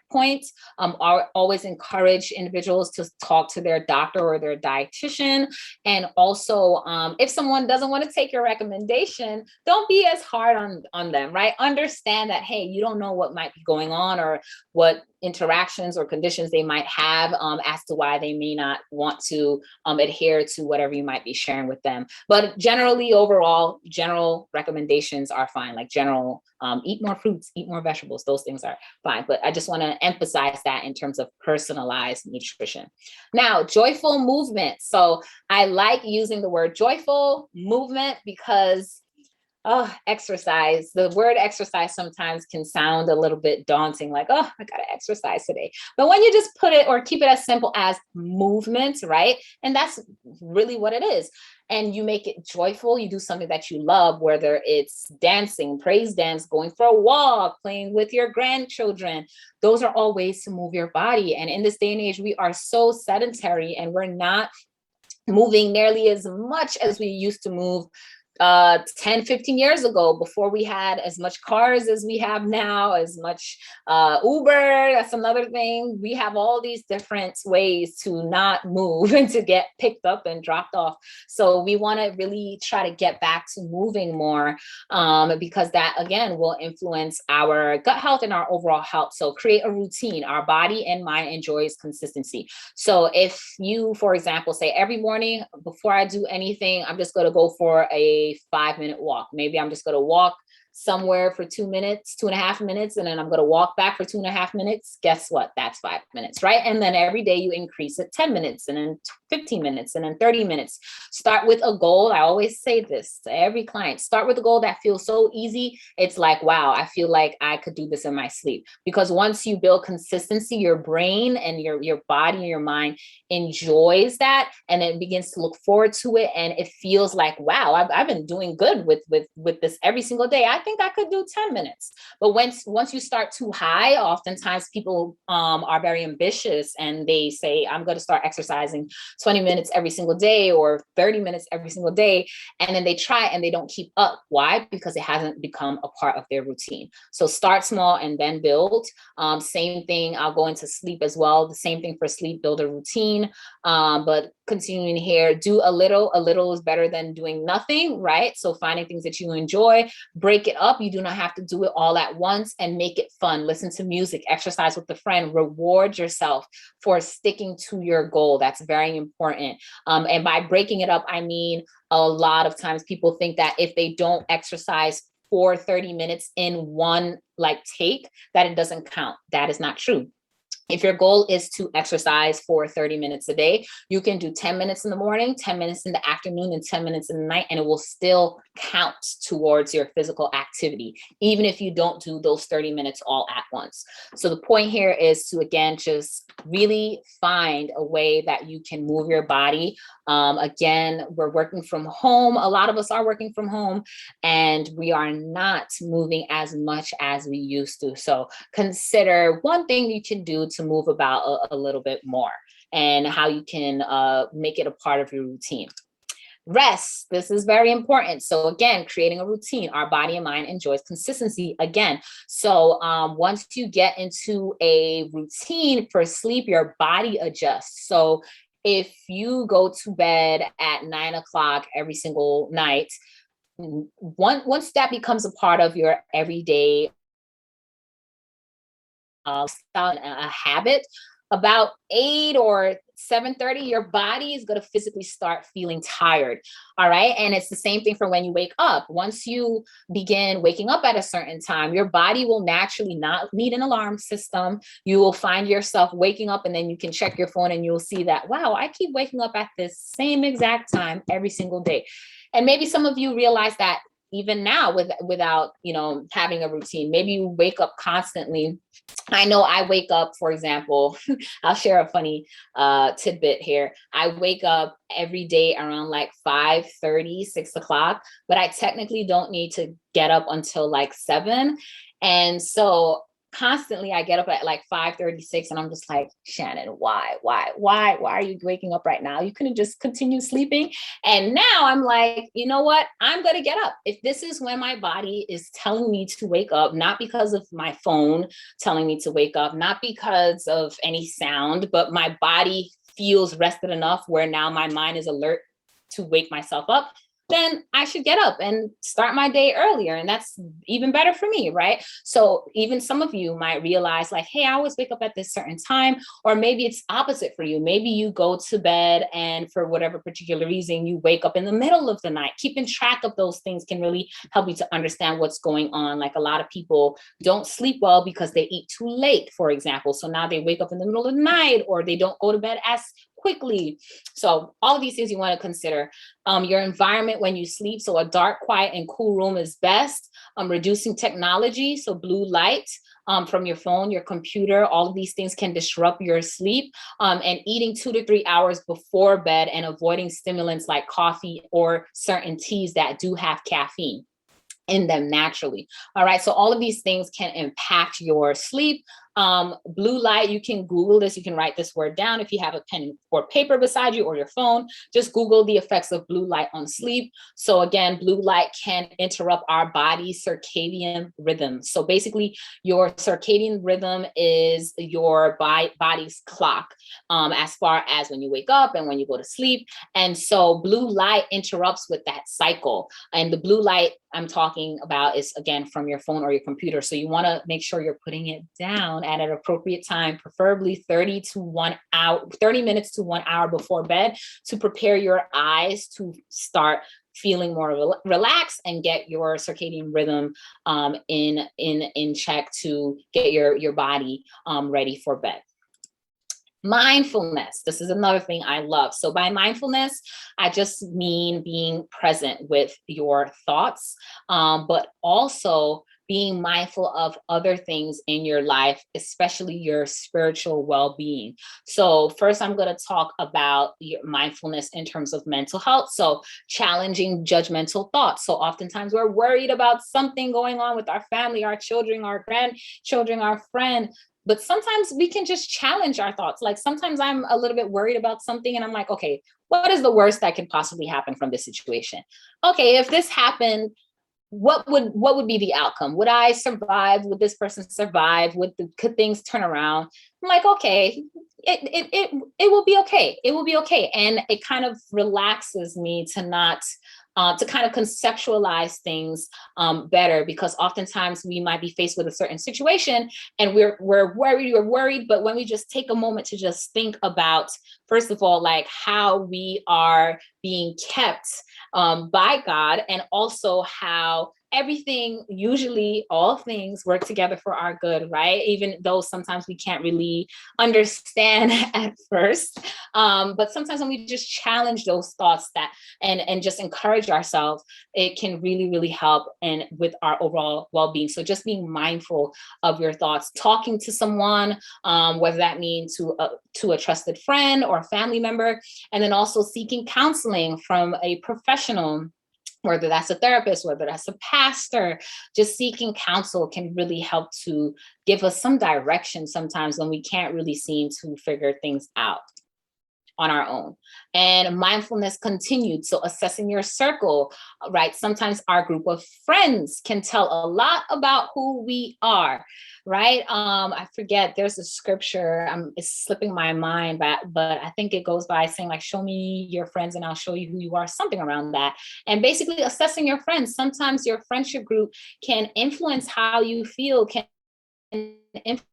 I always encourage individuals to talk to their doctor or their dietitian. And also, if someone doesn't want to take your recommendation, don't be as hard on them, right? Understand that, hey, you don't know what might be going on or what interactions or conditions they might have as to why they may not want to adhere to whatever you might be sharing with them. But generally, overall, general recommendations are fine. Like general, eat more fruits, eat more vegetables. Those things are fine. But I just want to emphasize that in terms of personalized nutrition. Now, joyful movement. So I like using the word joyful movement because Oh, exercise. The word exercise sometimes can sound a little bit daunting, like, oh, I got to exercise today. But when you just put it or keep it as simple as movement, right? And that's really what it is. And you make it joyful. You do something that you love, whether it's dancing, praise dance, going for a walk, playing with your grandchildren. Those are all ways to move your body. And in this day and age, we are so sedentary and we're not moving nearly as much as we used to move 10, 15 years ago, before we had as much cars as we have now, as much Uber. That's another thing. We have all these different ways to not move and to get picked up and dropped off. So we want to really try to get back to moving more, because that, again, will influence our gut health and our overall health. So create a routine. Our body and mind enjoys consistency. So if you, for example, say every morning before I do anything, I'm just going to go for a 5-minute walk. Maybe I'm just going to walk somewhere for 2 minutes, 2.5 minutes, and then I'm going to walk back for 2.5 minutes. Guess what? That's 5 minutes, right? And then every day you increase it 10 minutes and then 15 minutes and then 30 minutes. Start with a goal. I always say this to every client. Start with a goal that feels so easy. It's like, wow, I feel like I could do this in my sleep. Because once you build consistency, your brain and your body and your mind enjoys that, and it begins to look forward to it, and it feels like, wow, I've been doing good with this every single day. I think I could do 10 minutes. But once you start too high, oftentimes people are very ambitious and they say, I'm going to start exercising 20 minutes every single day or 30 minutes every single day. And then they try and they don't keep up. Why? Because it hasn't become a part of their routine. So start small and then build. Same thing, I'll go into sleep as well. The same thing for sleep, build a routine. But continuing here, do a little is better than doing nothing, right? So finding things that you enjoy, break it up. You do not have to do it all at once, and make it fun. Listen to music, exercise with a friend, reward yourself for sticking to your goal. That's very important. And by breaking it up, I mean, a lot of times people think that if they don't exercise for 30 minutes in one take, that it doesn't count. That is not true. If your goal is to exercise for 30 minutes a day, you can do 10 minutes in the morning, 10 minutes in the afternoon, and 10 minutes in the night, and it will still count towards your physical activity, even if you don't do those 30 minutes all at once. So the point here is to, again, just really find a way that you can move your body. Again, we're working from home. A lot of us are working from home, and we are not moving as much as we used to. So consider one thing you can do to move about a little bit more, and how you can make it a part of your routine. Rest. This is very important. So again, creating a routine. Our body and mind enjoys consistency again. So once you get into a routine for sleep, your body adjusts. So if you go to bed at 9 o'clock every single night, once that becomes a part of your everyday a habit, about 8 or 7:30, your body is going to physically start feeling tired. All right. And it's the same thing for when you wake up. Once you begin waking up at a certain time, your body will naturally not need an alarm system. You will find yourself waking up, and then you can check your phone and you'll see that, wow, I keep waking up at this same exact time every single day. And maybe some of you realize that even now without, having a routine. Maybe you wake up constantly. I know I wake up, for example, I'll share a funny tidbit here. I wake up every day around 5:30, 6 o'clock, but I technically don't need to get up until 7. And so constantly I get up at 5:36, and I'm just like, Shannon, why are you waking up right now? You couldn't just continue sleeping. And now I'm like, you know what? I'm going to get up. If this is when my body is telling me to wake up, not because of my phone telling me to wake up, not because of any sound, but my body feels rested enough where now my mind is alert to wake myself up, then I should get up and start my day earlier. And that's even better for me, right? So even some of you might realize hey, I always wake up at this certain time, or maybe it's opposite for you. Maybe you go to bed and for whatever particular reason, you wake up in the middle of the night. Keeping track of those things can really help you to understand what's going on. A lot of people don't sleep well because they eat too late, for example. So now they wake up in the middle of the night, or they don't go to bed as quickly. So all of these things you want to consider. Your environment when you sleep. So a dark, quiet, and cool room is best. Reducing technology, so blue light from your phone, your computer, all of these things can disrupt your sleep. And eating 2 to 3 hours before bed and avoiding stimulants like coffee or certain teas that do have caffeine in them naturally. All right. So all of these things can impact your sleep. Blue light, you can Google this. You can write this word down if you have a pen or paper beside you or your phone. Just Google the effects of blue light on sleep. So again, blue light can interrupt our body's circadian rhythm. So basically, your circadian rhythm is your body's clock as far as when you wake up and when you go to sleep. And so blue light interrupts with that cycle. And the blue light I'm talking about is, again, from your phone or your computer. So you want to make sure you're putting it down at an appropriate time, preferably 30 minutes to 1 hour before bed, to prepare your eyes to start feeling more relaxed and get your circadian rhythm in check, to get your body ready for bed. Mindfulness. This is another thing I love. So by mindfulness, I just mean being present with your thoughts, but also being mindful of other things in your life, especially your spiritual well-being. So first, I'm going to talk about your mindfulness in terms of mental health. So challenging judgmental thoughts. So oftentimes we're worried about something going on with our family, our children, our grandchildren, our friend. But sometimes we can just challenge our thoughts. Like sometimes I'm a little bit worried about something and I'm like, okay, what is the worst that can possibly happen from this situation? Okay, if this happened, what would be the outcome? Would I survive? Would this person survive? Could things turn around? I'm like, okay, it will be okay. It will be okay. And it kind of relaxes me to not to kind of conceptualize things better, because oftentimes we might be faced with a certain situation and we're worried, but when we just take a moment to just think about, first of all, like how we are being kept by God, and also how everything, usually all things work together for our good, right? Even though sometimes we can't really understand at first. But sometimes when we just challenge those thoughts and just encourage ourselves, it can really, really help and with our overall well-being. So just being mindful of your thoughts, talking to someone, whether that means to a trusted friend or family member, and then also seeking counseling from a professional, whether that's a therapist, whether that's a pastor. Just seeking counsel can really help to give us some direction sometimes when we can't really seem to figure things out on our own. And mindfulness continued. So assessing your circle, right? Sometimes our group of friends can tell a lot about who we are, right? I forget, there's a scripture, it's slipping my mind, but I think it goes by saying like, show me your friends and I'll show you who you are, something around that. And basically assessing your friends. Sometimes your friendship group can influence how you feel, can influence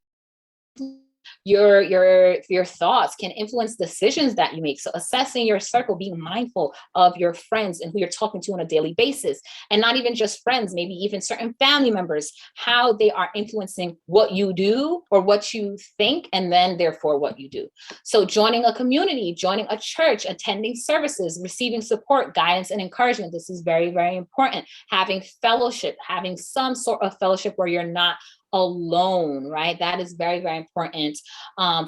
your thoughts, can influence decisions that you make. So assessing your circle, being mindful of your friends and who you're talking to on a daily basis, and not even just friends, maybe even certain family members, how they are influencing what you do or what you think, and then therefore what you do. So joining a community, joining a church, attending services, receiving support, guidance, and encouragement. This is very, very important. Having fellowship, having some sort of fellowship where you're not alone, right? That is very, very important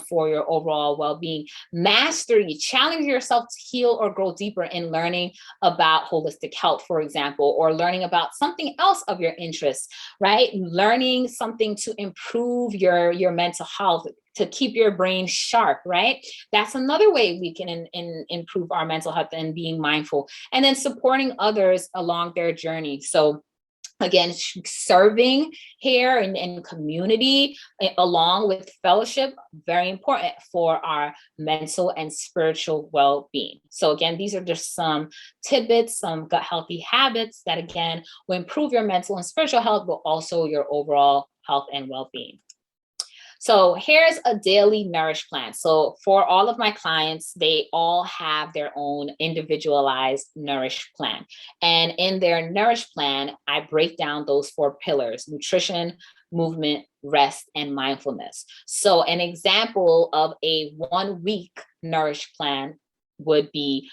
for your overall well-being. Mastery, challenge yourself to heal or grow deeper in learning about holistic health, for example, or learning about something else of your interest, right? Learning something to improve your mental health, to keep your brain sharp, right? That's another way we can improve our mental health, and being mindful. And then supporting others along their journey. So again, serving here in community along with fellowship, very important for our mental and spiritual well-being. So again, these are just some tidbits, some gut healthy habits that again will improve your mental and spiritual health, but also your overall health and well-being. So here's a daily Nourish plan. So for all of my clients, they all have their own individualized Nourish plan. And in their Nourish plan, I break down those 4 pillars: nutrition, movement, rest, and mindfulness. So an example of a 1 week Nourish plan would be,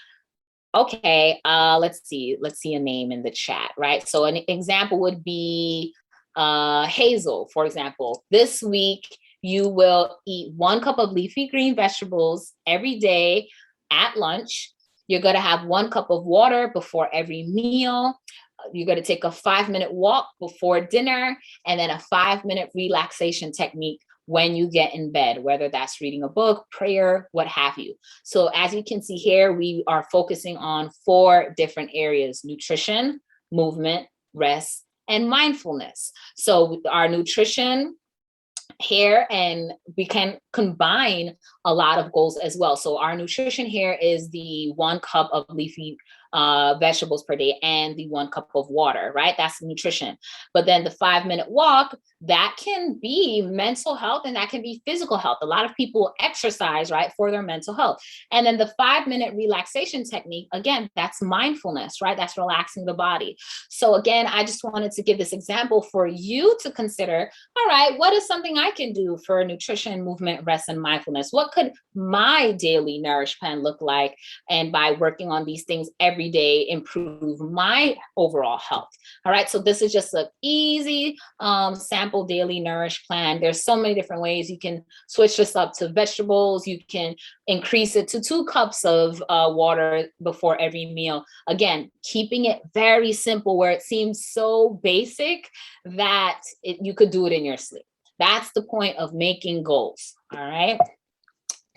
okay, let's see a name in the chat, right? So an example would be Hazel, for example. This week, you will eat 1 cup of leafy green vegetables every day at lunch. You're going to have 1 cup of water before every meal. You're going to take a 5-minute walk before dinner, and then a 5-minute relaxation technique when you get in bed, whether that's reading a book, prayer, what have you. So as you can see here, we are focusing on 4 different areas: nutrition, movement, rest, and mindfulness. So our nutrition here, and we can combine a lot of goals as well. So our nutrition here is the 1 cup of leafy vegetables per day and the 1 cup of water, right? That's nutrition. But then the 5-minute walk, that can be mental health and that can be physical health. A lot of people exercise, right, for their mental health. And then the 5-minute relaxation technique, again, that's mindfulness, right? That's relaxing the body. So again, I just wanted to give this example for you to consider. All right, what is something I can do for nutrition, movement, rest, and mindfulness? What could my daily Nourish plan look like? And by working on these things every day, improve my overall health. All right, so this is just an easy sample daily Nourish plan. There's so many different ways you can switch this up to vegetables. You can increase it to 2 cups of water before every meal. Again, keeping it very simple where it seems so basic that you could do it in your sleep. That's the point of making goals. All right.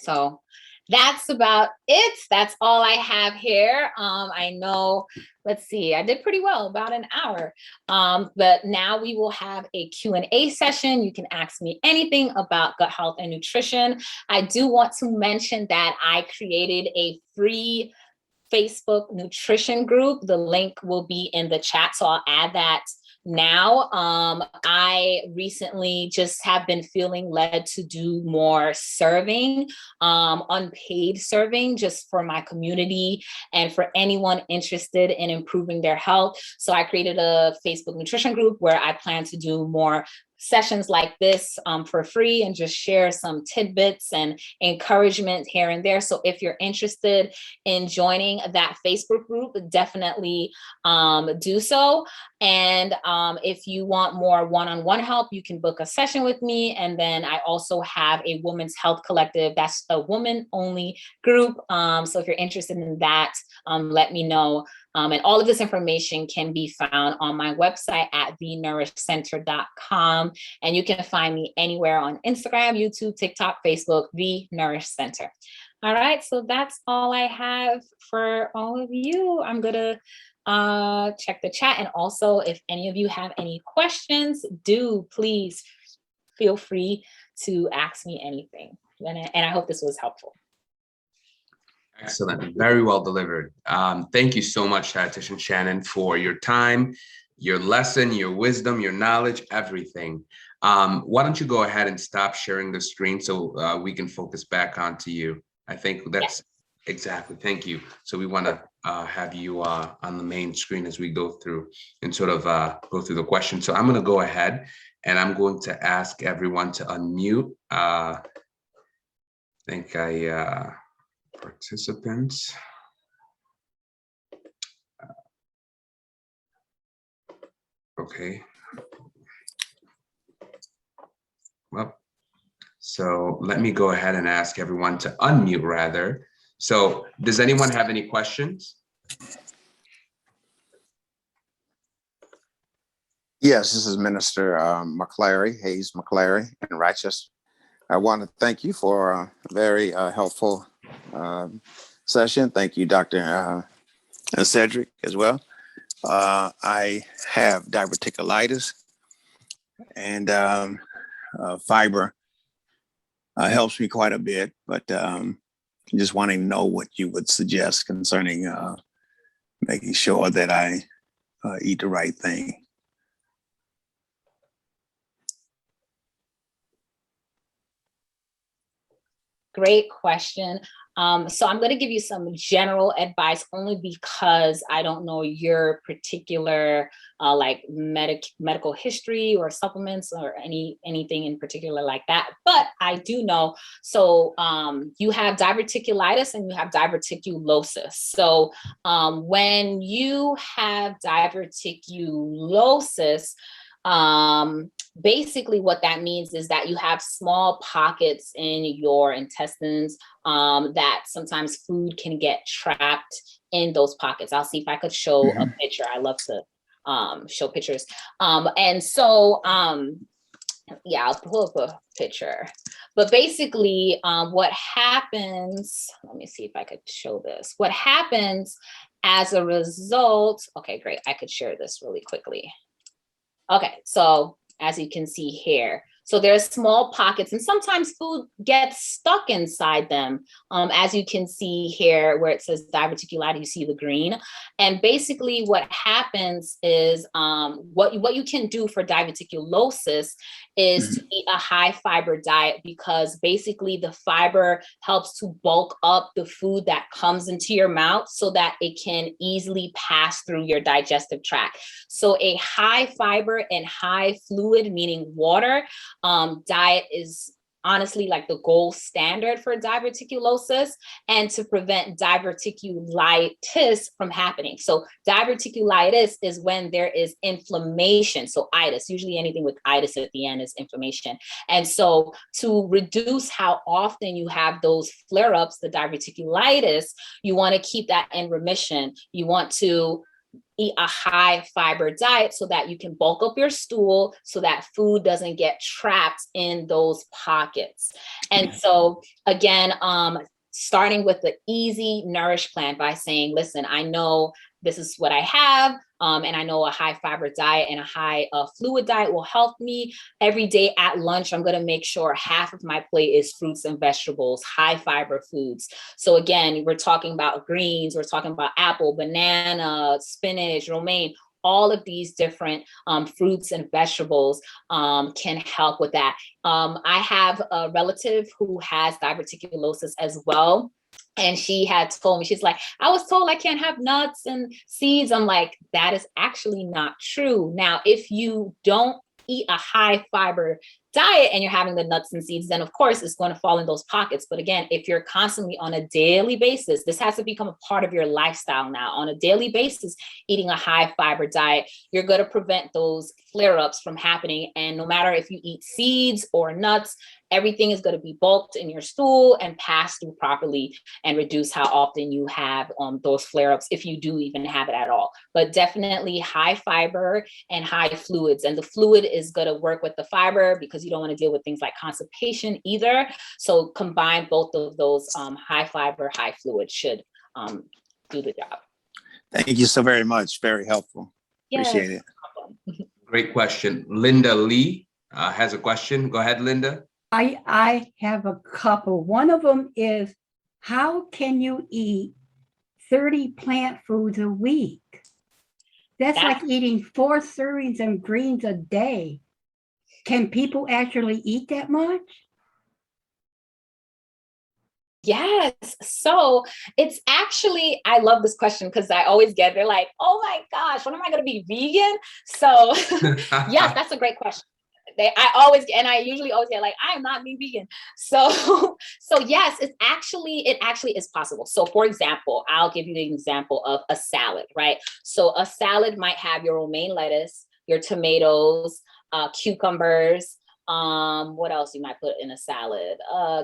So that's about it. That's all I have here. I know, let's see, I did pretty well, about an hour. But now we will have a Q&A session. You can ask me anything about gut health and nutrition. I do want to mention that I created a free Facebook nutrition group. The link will be in the chat, so I'll add that now. I recently just have been feeling led to do more serving, unpaid serving, just for my community and for anyone interested in improving their health. So I created a Facebook nutrition group where I plan to do more sessions like this for free and just share some tidbits and encouragement here and there. So if you're interested in joining that Facebook group, definitely do so. And if you want more one-on-one help, you can book a session with me. And then I also have a women's health collective. That's a woman-only group. So if you're interested in that, let me know. And all of this information can be found on my website at thenourishcenter.com. And you can find me anywhere on Instagram, YouTube, TikTok, Facebook, The Nourish Center. All right, so that's all I have for all of you. I'm gonna check the chat. And also, if any of you have any questions, do please feel free to ask me anything. And I hope this was helpful. Excellent. Very well delivered. Thank you so much, Dietitian Shanon, for your time, your lesson, your wisdom, your knowledge, everything. Why don't you go ahead and stop sharing the screen so we can focus back onto you? I think that's exactly. Thank you. So we want to have you on the main screen as we go through and sort of go through the questions. So I'm going to go ahead and I'm going to ask everyone to unmute. Participants. Okay. Well, so let me go ahead and ask everyone to unmute rather. So does anyone have any questions? Yes, this is Minister McClary, Hayes McClary in Rochester. I want to thank you for a very helpful session. Thank you, Dr. Cedric, as well. I have diverticulitis, and fiber helps me quite a bit, but just wanting to know what you would suggest concerning making sure that I eat the right thing. Great question. So I'm going to give you some general advice only because I don't know your particular like medical history or supplements or anything in particular like that. But I do know. So you have diverticulitis and you have diverticulosis. So when you have diverticulosis, basically what that means is that you have small pockets in your intestines that sometimes food can get trapped in those pockets. I'll see if I could show a picture. I love to show pictures. Yeah, I'll pull up a picture. But basically what happens, let me see if I could show this. What happens as a result, okay, great. I could share this really quickly. Okay, so as you can see here, so there's small pockets and sometimes food gets stuck inside them. As you can see here where it says diverticulitis, you see the green. And basically what happens is what you can do for diverticulosis is to eat a high fiber diet, because basically the fiber helps to bulk up the food that comes into your mouth so that it can easily pass through your digestive tract. So a high fiber and high fluid, meaning water, diet is honestly like the gold standard for diverticulosis and to prevent diverticulitis from happening. So diverticulitis is when there is inflammation. So itis, usually anything with itis at the end is inflammation. And so to reduce how often you have those flare-ups, the diverticulitis, you want to keep that in remission. You want to eat a high fiber diet so that you can bulk up your stool so that food doesn't get trapped in those pockets. And so again, starting with the easy Nourish plan by saying, listen, I know this is what I have, and I know a high fiber diet and a high fluid diet will help me. Every day at lunch, I'm going to make sure half of my plate is fruits and vegetables, high fiber foods. So again, we're talking about greens, we're talking about apple, banana, spinach, romaine. All of these different fruits and vegetables can help with that. I have a relative who has diverticulosis as well. And she had told me, she's like, I was told I can't have nuts and seeds. I'm like, that is actually not true. Now, if you don't eat a high fiber diet and you're having the nuts and seeds, then of course it's going to fall in those pockets. But again, if you're constantly on a daily basis, this has to become a part of your lifestyle now. On a daily basis, eating a high fiber diet, you're going to prevent those flare-ups from happening. And no matter if you eat seeds or nuts, everything is going to be bulked in your stool and passed through properly and reduce how often you have those flare-ups, if you do even have it at all. But definitely high fiber and high fluids. And the fluid is going to work with the fiber because you don't want to deal with things like constipation either. So combine both of those, high fiber, high fluid should do the job. Thank you so very much. Very helpful. Yes. Appreciate it. Great question. Linda Lee has a question. Go ahead, Linda. I have a couple. One of them is, how can you eat 30 plant foods a week? That's like eating 4 servings of greens a day. Can people actually eat that much? Yes. So it's actually, I love this question because I always get, they're like, oh my gosh, when am I going to be vegan? So yes, that's a great question. I usually always get like, I am not being vegan. So yes, it actually is possible. So for example, I'll give you an example of a salad, right? So a salad might have your romaine lettuce, your tomatoes, cucumbers, what else you might put in a salad?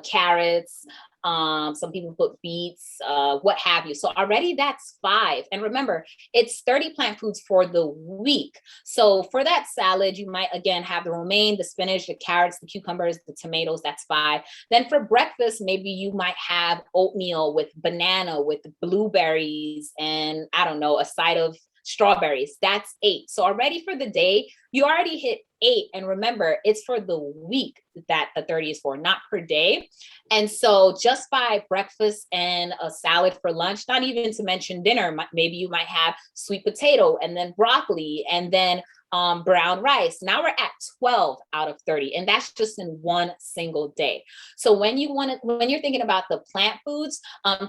Carrots, some people put beets, what have you. So already that's 5. And remember, it's 30 plant foods for the week. So for that salad, you might again have the romaine, the spinach, the carrots, the cucumbers, the tomatoes, that's 5. Then for breakfast, maybe you might have oatmeal with banana, with blueberries, and I don't know, a side of strawberries, that's 8. So already for the day, you already hit 8. And remember, it's for the week that the 30 is for, not per day. And so just by breakfast and a salad for lunch, not even to mention dinner, maybe you might have sweet potato and then broccoli and then Brown rice, now we're at 12 out of 30, and that's just in one single day. So when you're thinking about the plant foods,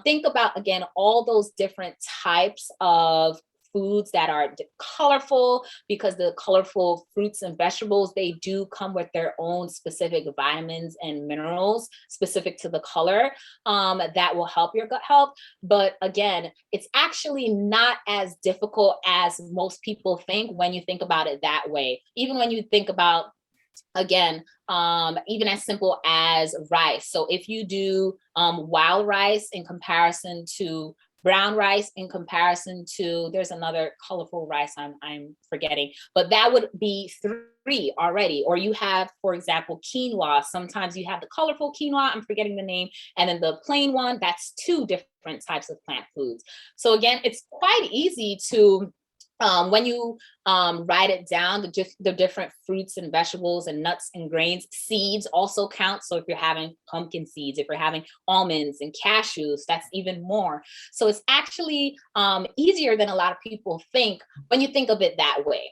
think about, again, all those different types of foods that are colorful, because the colorful fruits and vegetables, they do come with their own specific vitamins and minerals specific to the color, that will help your gut health. But again, it's actually not as difficult as most people think when you think about it that way. Even when you think about, again, even as simple as rice. So if you do wild rice in comparison to brown rice, in comparison to, there's another colorful rice I'm forgetting, but that would be 3 already. Or you have, for example, quinoa. Sometimes you have the colorful quinoa, I'm forgetting the name, and then the plain one, that's 2 different types of plant foods. So again, it's quite easy to, when you write it down, the different fruits and vegetables and nuts and grains, seeds also count. So if you're having pumpkin seeds, if you're having almonds and cashews, that's even more. So it's actually easier than a lot of people think when you think of it that way.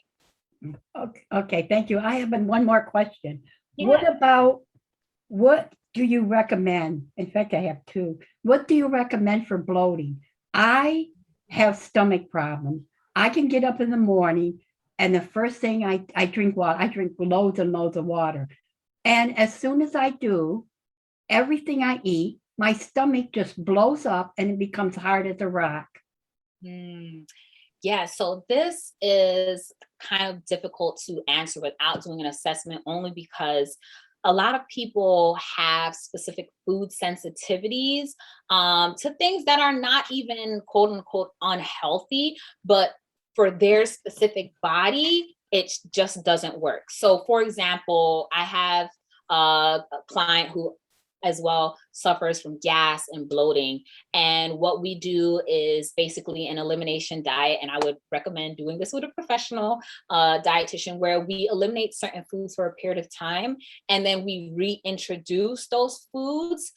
Okay, thank you. I have one more question. Yeah. What do you recommend? In fact, I have 2. What do you recommend for bloating? I have stomach problems. I can get up in the morning and the first thing I drink water. I drink loads and loads of water. And as soon as I do, everything I eat, my stomach just blows up and it becomes hard as a rock. Yeah, so this is kind of difficult to answer without doing an assessment, only because a lot of people have specific food sensitivities to things that are not even quote unquote unhealthy, but for their specific body, it just doesn't work. So for example, I have a client who as well suffers from gas and bloating. And what we do is basically an elimination diet. And I would recommend doing this with a professional dietitian, where we eliminate certain foods for a period of time. And then we reintroduce those foods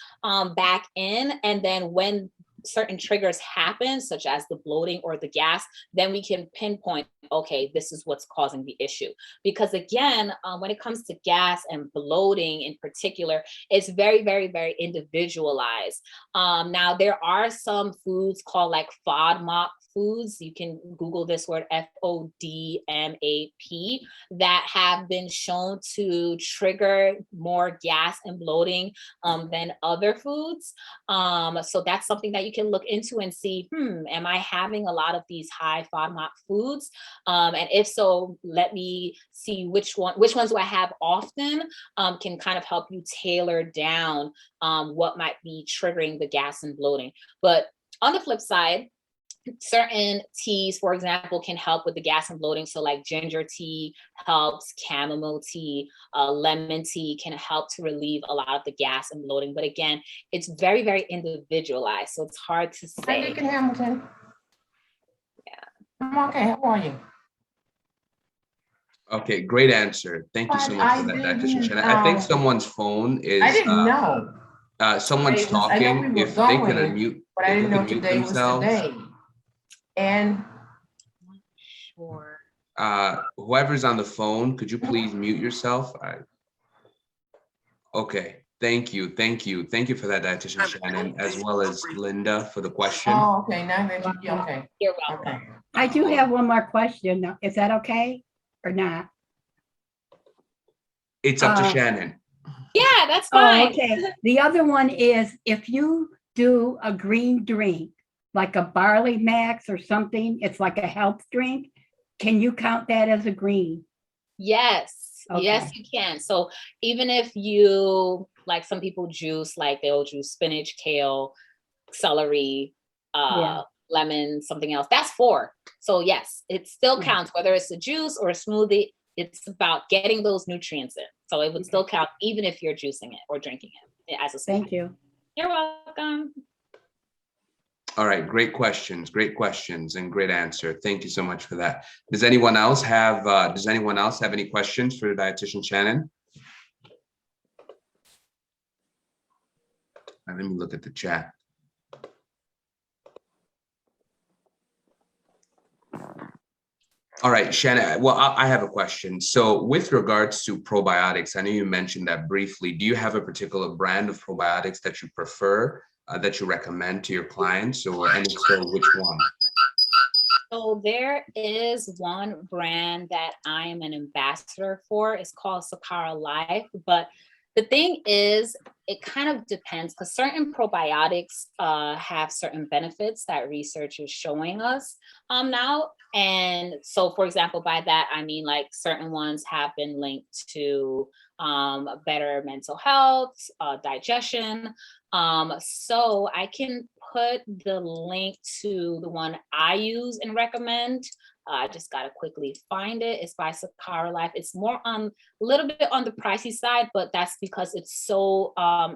back in. And then when certain triggers happen, such as the bloating or the gas, then we can pinpoint, okay, this is what's causing the issue. Because again, when it comes to gas and bloating in particular, it's very, very, very individualized. Now, there are some foods called like FODMAP foods. You can Google this word, FODMAP, that have been shown to trigger more gas and bloating than other foods. So that's something that you can look into and see, am I having a lot of these high FODMAP foods? And if so, let me see which ones do I have often, can kind of help you tailor down what might be triggering the gas and bloating. But on the flip side, certain teas, for example, can help with the gas and bloating. So like ginger tea helps, chamomile tea, lemon tea can help to relieve a lot of the gas and bloating. But again, it's very, very individualized. So it's hard to say. Hi, Deacon Hamilton. Yeah. I'm okay. How are you? Okay, great answer. Thank you so much for that, Dietitian Shannon. I think someone's phone is. I didn't know. Someone's talking. I know we were If they could unmute, but I didn't know mute today was themselves. the day. And Sure. Whoever's on the phone, could you please mute yourself? Okay, thank you for that, Dietitian Shannon, as well as Linda for the question. oh, okay. Now that you okay. You're welcome. Okay. I do have one more question. Is that okay or not? It's up to Shannon. Yeah, that's fine. Oh, okay. The other one is, if you do a green drink, like a barley max or something, it's like a health drink, can you count that as a green? Yes. Okay. Yes, you can. So even if you, like some people juice, like they'll juice spinach, kale, celery, lemon, something else, that's 4. So yes, it still counts, whether it's a juice or a smoothie. It's about getting those nutrients in. So it would still count even if you're juicing it or drinking it as a smoothie. Thank you. You're welcome. All right, great questions, and great answer. Thank you so much for that. Does anyone else have any questions for Dietitian Shannon? Let me look at the chat. All right, Shannon. Well, I have a question. So with regards to probiotics, I know you mentioned that briefly. Do you have a particular brand of probiotics that you prefer, that you recommend to your clients, and if so, which one? So there is one brand that I am an ambassador for. It's called Sakara Life. But the thing is, it kind of depends because certain probiotics have certain benefits that research is showing us now. And so, for example, by that, I mean like certain ones have been linked to better mental health, digestion. So I can put the link to the one I use and recommend. I just got to quickly find it. It's by Sakara Life. It's more on a little bit on the pricey side, but that's because it's so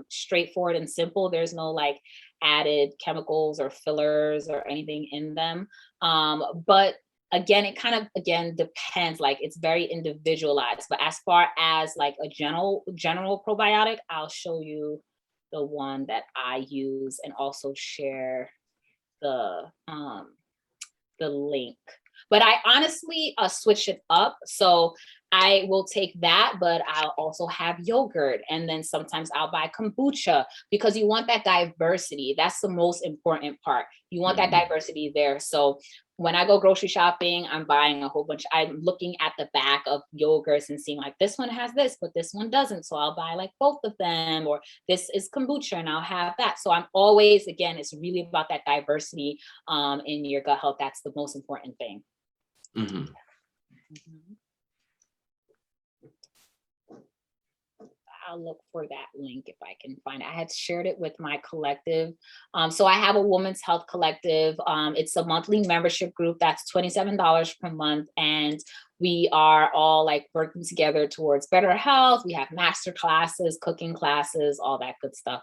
straightforward and simple. There's no like added chemicals or fillers or anything in them. But again, it kind of depends. Like it's very individualized. But as far as like a general probiotic, I'll show you the one that I use and also share the link. But I honestly switch it up. So I will take that, but I'll also have yogurt. And then sometimes I'll buy kombucha because you want that diversity. That's the most important part. You want that diversity there. So when I go grocery shopping, I'm buying a whole bunch. I'm looking at the back of yogurts and seeing like this one has this, but this one doesn't. So I'll buy like both of them, or this is kombucha and I'll have that. So I'm always, again, it's really about that diversity in your gut health. That's the most important thing. Mm-hmm. I'll look for that link if I can find it. I had shared it with my collective. So I have a women's health collective. It's a monthly membership group that's $27 per month. And we are all like working together towards better health. We have master classes, cooking classes, all that good stuff.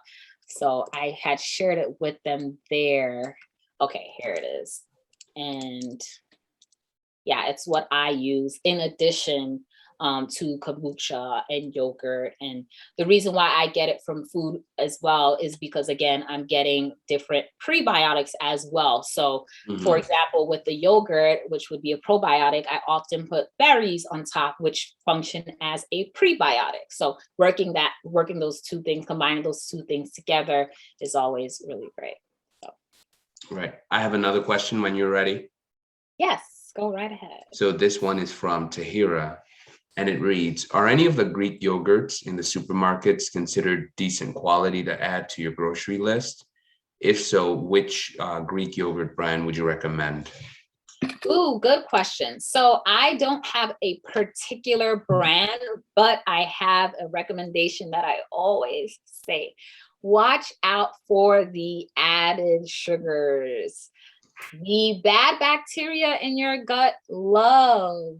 So I had shared it with them there. Okay, here it is. And yeah, it's what I use in addition to kombucha and yogurt. And the reason why I get it from food as well is because, again, I'm getting different prebiotics as well. So for example, with the yogurt, which would be a probiotic, I often put berries on top, which function as a prebiotic. So working those two things, combining those two things together is always really great. So. Right. I have another question when you're ready. Yes, go right ahead. So this one is from Tahira. And it reads, are any of the Greek yogurts in the supermarkets considered decent quality to add to your grocery list? If so, which Greek yogurt brand would you recommend? Ooh, good question. So I don't have a particular brand, but I have a recommendation that I always say. Watch out for the added sugars. The bad bacteria in your gut love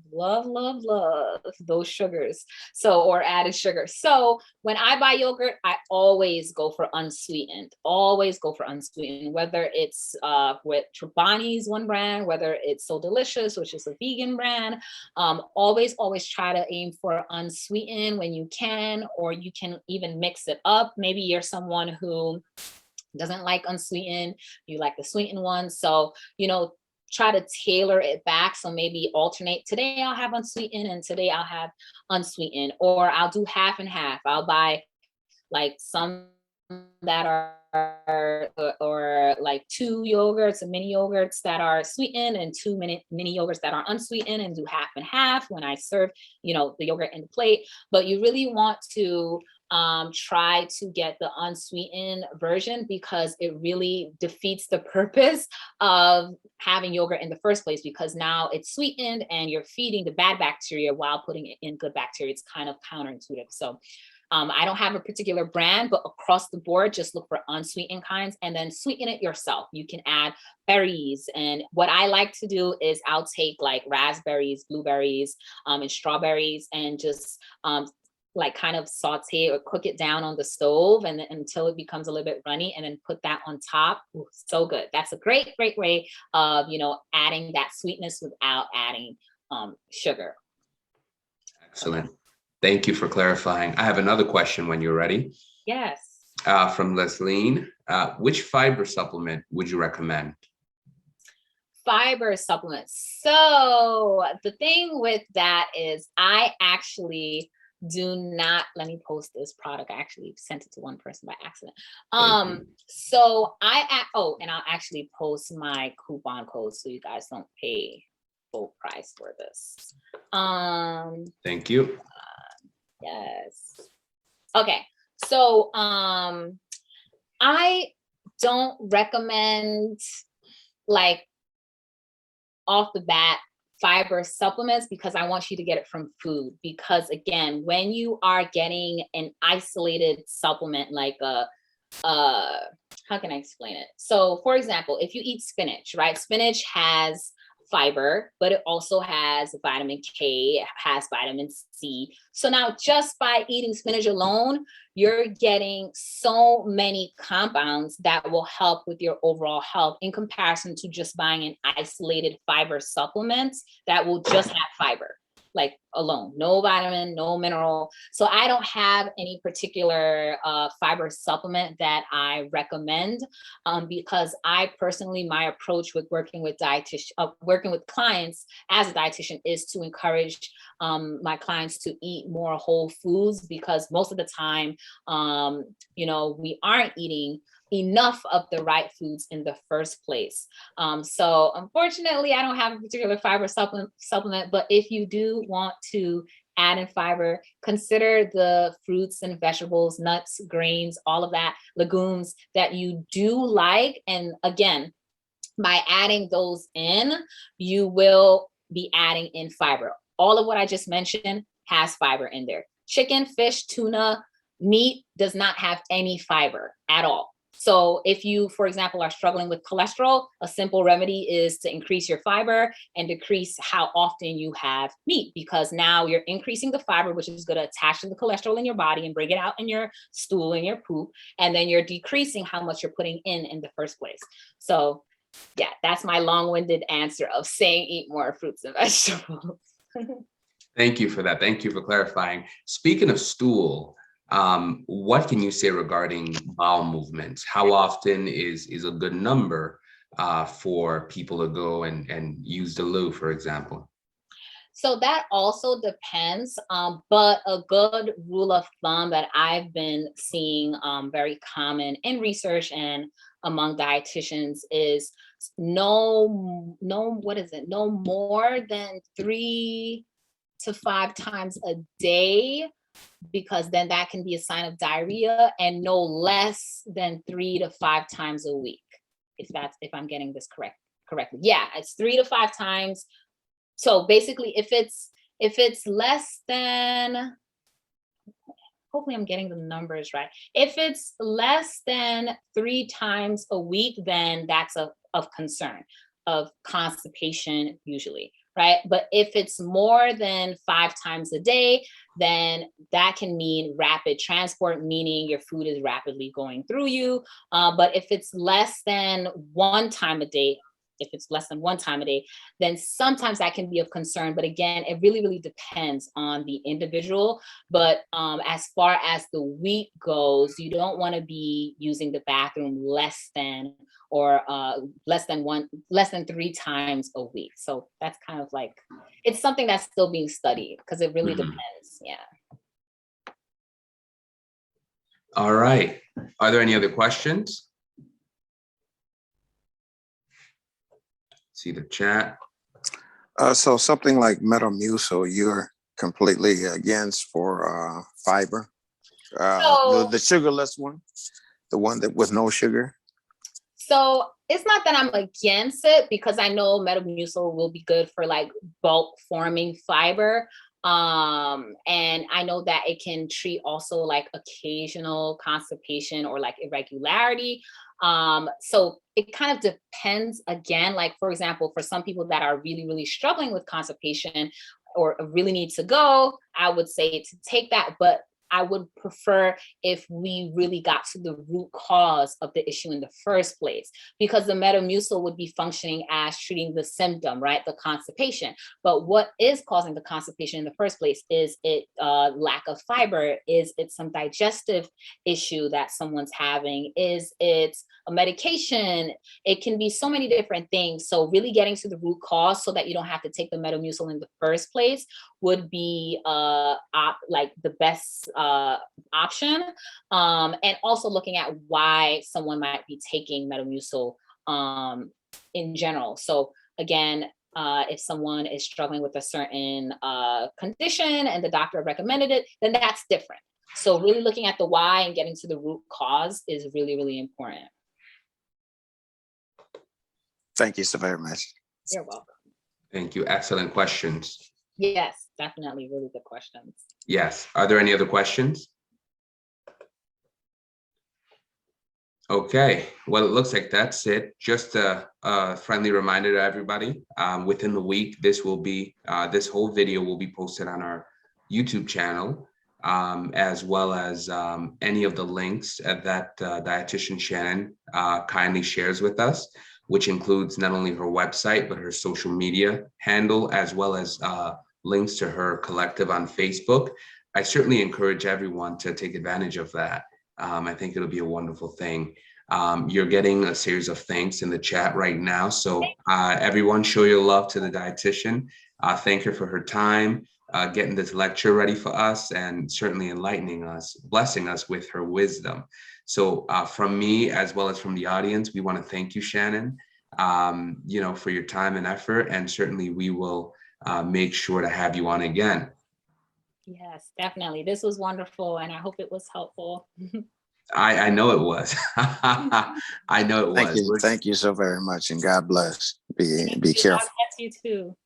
those sugars. So, or added sugar. So when I buy yogurt, I always go for unsweetened, whether it's with Chobani's one brand, whether it's So Delicious, which is a vegan brand. Always try to aim for unsweetened when you can, or you can even mix it up. Maybe you're someone who doesn't like unsweetened, you like the sweetened ones. So, try to tailor it back. So maybe alternate. Today I'll have unsweetened and today I'll have unsweetened, or I'll do half and half. I'll buy like some that are, or like 2 yogurts and mini yogurts that are sweetened and 2 mini yogurts that are unsweetened, and do half and half when I serve, the yogurt in the plate. But you really want to try to get the unsweetened version, because it really defeats the purpose of having yogurt in the first place, because now it's sweetened and you're feeding the bad bacteria while putting it in good bacteria. It's kind of counterintuitive. So I don't have a particular brand, but across the board, just look for unsweetened kinds and then sweeten it yourself. You can add berries. And what I like to do is I'll take like raspberries, blueberries, and strawberries, and just like kind of saute or cook it down on the stove, and then until it becomes a little bit runny, and then put that on top. Ooh, so good. That's a great way of, adding that sweetness without adding sugar. Excellent. Thank you for clarifying. I have another question when you're ready. Yes. From Lesline. Which fiber supplement would you recommend? fiber supplements. So the thing with that is I actually do not, let me post this product. I actually sent it to one person by accident. So and I'll actually post my coupon code so you guys don't pay full price for this. Thank you. Yes. Okay. So I don't recommend like off the bat fiber supplements because I want you to get it from food. Because again, when you are getting an isolated supplement like how can I explain it? So for example, if you eat spinach, right? Spinach has fiber, but it also has vitamin K, it has vitamin C. So now just by eating spinach alone, you're getting so many compounds that will help with your overall health in comparison to just buying an isolated fiber supplement that will just have fiber, like alone, no vitamin, no mineral. So I don't have any particular fiber supplement that I recommend because I personally, my approach with working with clients as a dietitian is to encourage my clients to eat more whole foods, because most of the time, we aren't eating enough of the right foods in the first place. So unfortunately, I don't have a particular fiber supplement, but if you do want to add in fiber, consider the fruits and vegetables, nuts, grains, all of that, legumes that you do like. And again, by adding those in, you will be adding in fiber. All of what I just mentioned has fiber in there. Chicken, fish, tuna, meat does not have any fiber at all. So if you, for example, are struggling with cholesterol, a simple remedy is to increase your fiber and decrease how often you have meat, because now you're increasing the fiber, which is going to attach to the cholesterol in your body and bring it out in your stool and your poop. And then you're decreasing how much you're putting in the first place. So yeah, that's my long-winded answer of saying eat more fruits and vegetables. Thank you for that. Thank you for clarifying. Speaking of stool, what can you say regarding bowel movements? How often is a good number for people to go and use the loo, for example? So that also depends, but a good rule of thumb that I've been seeing very common in research and among dietitians is no more than 3 to 5 times a day, because then that can be a sign of diarrhea, and no less than 3 to 5 times a week. If I'm getting this correctly. Yeah, it's 3 to 5 times. So basically, if it's less than, hopefully I'm getting the numbers right. If it's less than 3 times a week, then that's of concern, of constipation usually, right? But if it's more than 5 times a day, then that can mean rapid transport, meaning your food is rapidly going through you. But if it's less than 1 time a day, then sometimes that can be of concern. But again, it really, really depends on the individual. But as far as the week goes, you don't want to be using the bathroom less than 3 times a week. So that's kind of like, it's something that's still being studied because it really depends. Yeah. All right. Are there any other questions? See the chat. So something like Metamucil, you're completely against for fiber. The sugarless one, the one that with no sugar. So it's not that I'm against it, because I know Metamucil will be good for like bulk forming fiber. And I know that it can treat also like occasional constipation or like irregularity. So it kind of depends again, like for example, for some people that are really, really struggling with constipation or really need to go, I would say to take that. But I would prefer if we really got to the root cause of the issue in the first place, because the Metamucil would be functioning as treating the symptom, right? The constipation. But what is causing the constipation in the first place? Is it lack of fiber? Is it some digestive issue that someone's having? Is it a medication? It can be so many different things. So really getting to the root cause so that you don't have to take the Metamucil in the first place would be like the best option. And also looking at why someone might be taking Metamucil in general. So again, if someone is struggling with a certain condition and the doctor recommended it, then that's different. So really looking at the why and getting to the root cause is really, really important. Thank you so very much. You're welcome. Thank you. Excellent questions. Yes, definitely really good questions. Yes. Are there any other questions? Okay, well, it looks like that's it. Just a friendly reminder to everybody, within the week, this whole video will be posted on our YouTube channel, as well as any of the links that dietitian Shanon kindly shares with us, which includes not only her website, but her social media handle, as well as links to her collective on Facebook. I certainly encourage everyone to take advantage of that. I think it'll be a wonderful thing. You're getting a series of thanks in the chat right now. So everyone show your love to the dietitian. Thank her for her time, getting this lecture ready for us, and certainly enlightening us, blessing us with her wisdom. So from me, as well as from the audience, we want to thank you, Shanon, for your time and effort. And certainly we will make sure to have you on again. Yes, definitely. This was wonderful, and I hope it was helpful. I know it was. I know it was. Thank you so very much, and God bless. Be careful. God bless you too.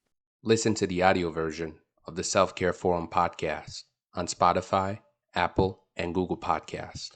Listen to the audio version of the Self-Care Forum podcast on Spotify, Apple, and Google Podcasts.